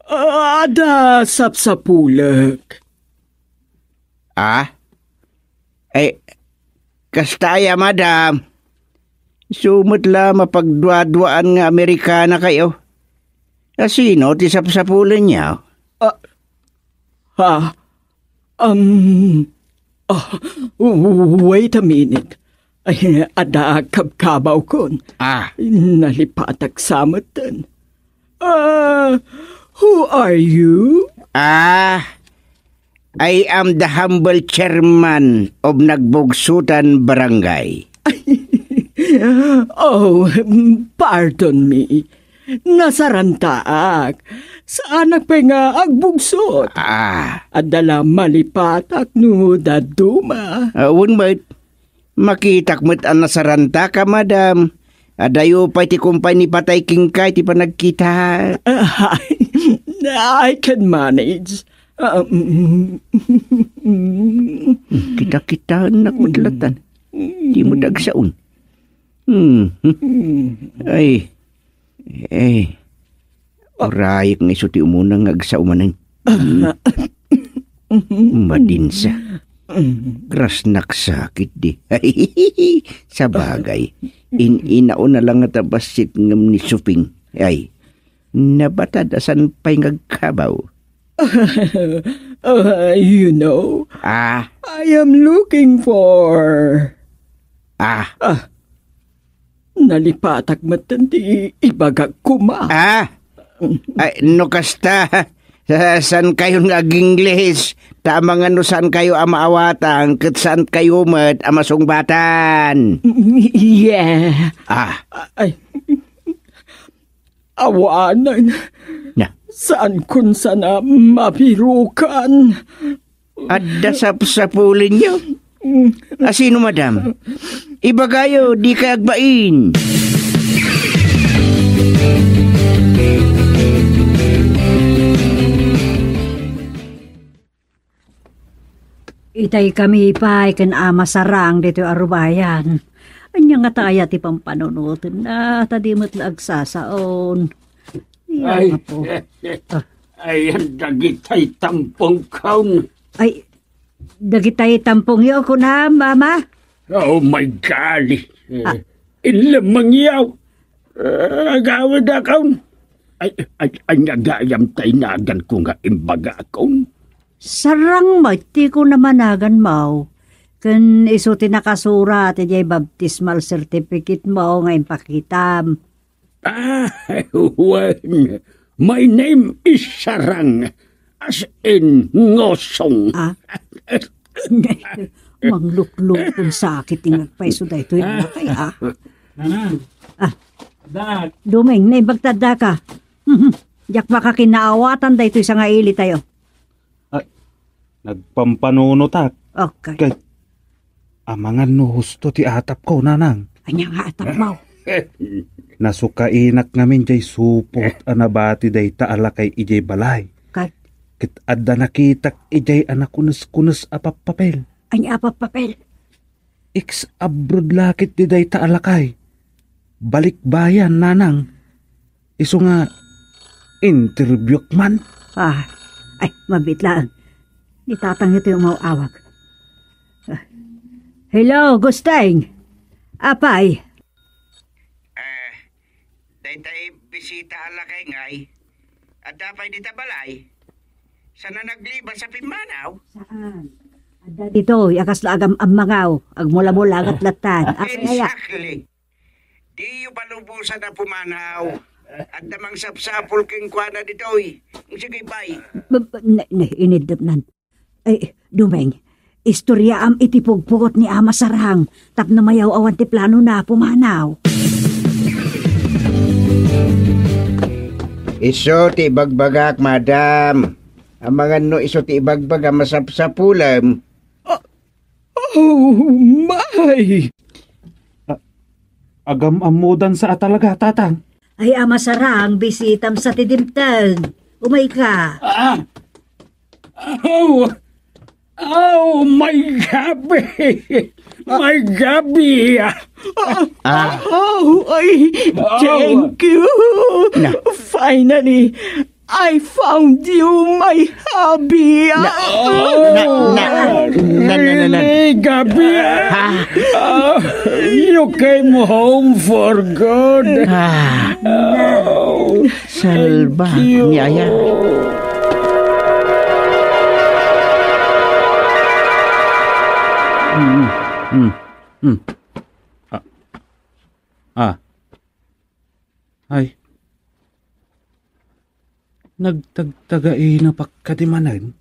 Speaker 7: Ada sapsapulag.
Speaker 3: Ay, kastaya madam. Sumot la mapagdwa-dwaan nga Amerikana kayo. Sino ti sapsapulan niya?
Speaker 7: Wait a minute. Ay, ada kabkabaw kon. Nalipatak samatan. Who are you?
Speaker 3: I am the humble chairman of Nagbugsutan Barangay.
Speaker 7: Oh, pardon me. Nasarantaak. Saan pa nga agbugsot? Adala malipatak no daduma.
Speaker 3: Mate. Makitak mo't ang nasaranta ka, madam. Adayo pa ti kumpay ni Patay Kingkay ti panagkita.
Speaker 7: I can manage.
Speaker 3: Kita-kita nakmadlatan. Di mo dagsaon. Ay. Orayik nga iso ti umunang agsaumanan. Madinsa. Gras naksakit di. Sa bagay. Inao na lang at abasit ngam ni Suping. Ay. Nabatadasan pa'y ngagkabaw.
Speaker 7: You know. I am looking for. Nalipatak matandi ibagag kuma.
Speaker 3: Ay, no kasta. Saan kayo ngag-Ingles? Tama nga no saan kayo amaawatan, kat saan kayo mat amasungbatan.
Speaker 7: Yeah. Ay. Awanan. Saan kun sana mapirukan?
Speaker 3: Adda sapulin nyo? Sino madam? Iba kayo, di ka agbain.
Speaker 2: Itay kami pa, ikan ama sarang dito arubayan. Anya nga taya ti pampanunutin na, tadimot lag sasaon.
Speaker 6: Ay,
Speaker 2: Yan po.
Speaker 6: ay, ang dagitay tampong kaun.
Speaker 2: Ay, dagitay tampong yo ko na, mama.
Speaker 6: Oh my golly. Ilamang yaw. Agawad akaun. Ay, nagayam tay nagan ko nga imbaga akaun.
Speaker 2: Sarang ti ko namanagan mo. Kan iso tinakasura ti jay baptismal certificate mo nga impakitam.
Speaker 6: Well, my name is Sarang, as in ngosong.
Speaker 2: Manglukluk kung sakit yung nagpaiso da ito yung kaya. Dumeng, naibagtada ka. Diyak baka kinaawatan da ito isang ili tayo.
Speaker 1: Nagpampanuno tak.
Speaker 2: Okay.
Speaker 1: Kay, amangan no husto ti atap ko, nanang.
Speaker 2: Anya nga atap mo.
Speaker 1: Nasukainak ngamin jay supot anabati day taala kay ijay balay.
Speaker 2: Kat,
Speaker 1: Kit adda nakitak ijay anak kunas apap-papel.
Speaker 2: anya apa papel.
Speaker 1: Iks abroad lakit di day taala kay. Balik bayan, nanang. Iso nga, interview man.
Speaker 2: Ay, mabitlaan. Itatang ito yung mauawag. Hello, Gusteng. Apay.
Speaker 3: Daytay bisita ala kay ngay. At dapay dita balay. Sana nagliba sa Pimanaw.
Speaker 2: Saan? Dito, yakas laagam ang mangaw. Agmula-mula agat latan.
Speaker 3: Exactly. Di yung palubusan na Pumanaw. At damang sapsapol king kwana ditoy. Sige, bye.
Speaker 2: Inidapnan. Ay, Dumeng, istorya am itipugpugot ni Ama Sarang. Tap na mayaw awan ti plano na pumanaw.
Speaker 3: Iso ti bagbagak, madam. Ang mga no iso ti bagbaga masapsapulam.
Speaker 7: Oh, my!
Speaker 1: Agam amudan sa atalaga, tatang.
Speaker 2: Ay, Ama Sarang, bisitam sa tidimtan. Umay ka.
Speaker 6: Oh, my gabi! My gabi!
Speaker 7: Oh, thank you! Finally, I found you, my hubby!
Speaker 6: Really, Gabi? You came home for good.
Speaker 3: Salba, niyaya.
Speaker 1: Ay. Nagtagtagai na pagkadimanan.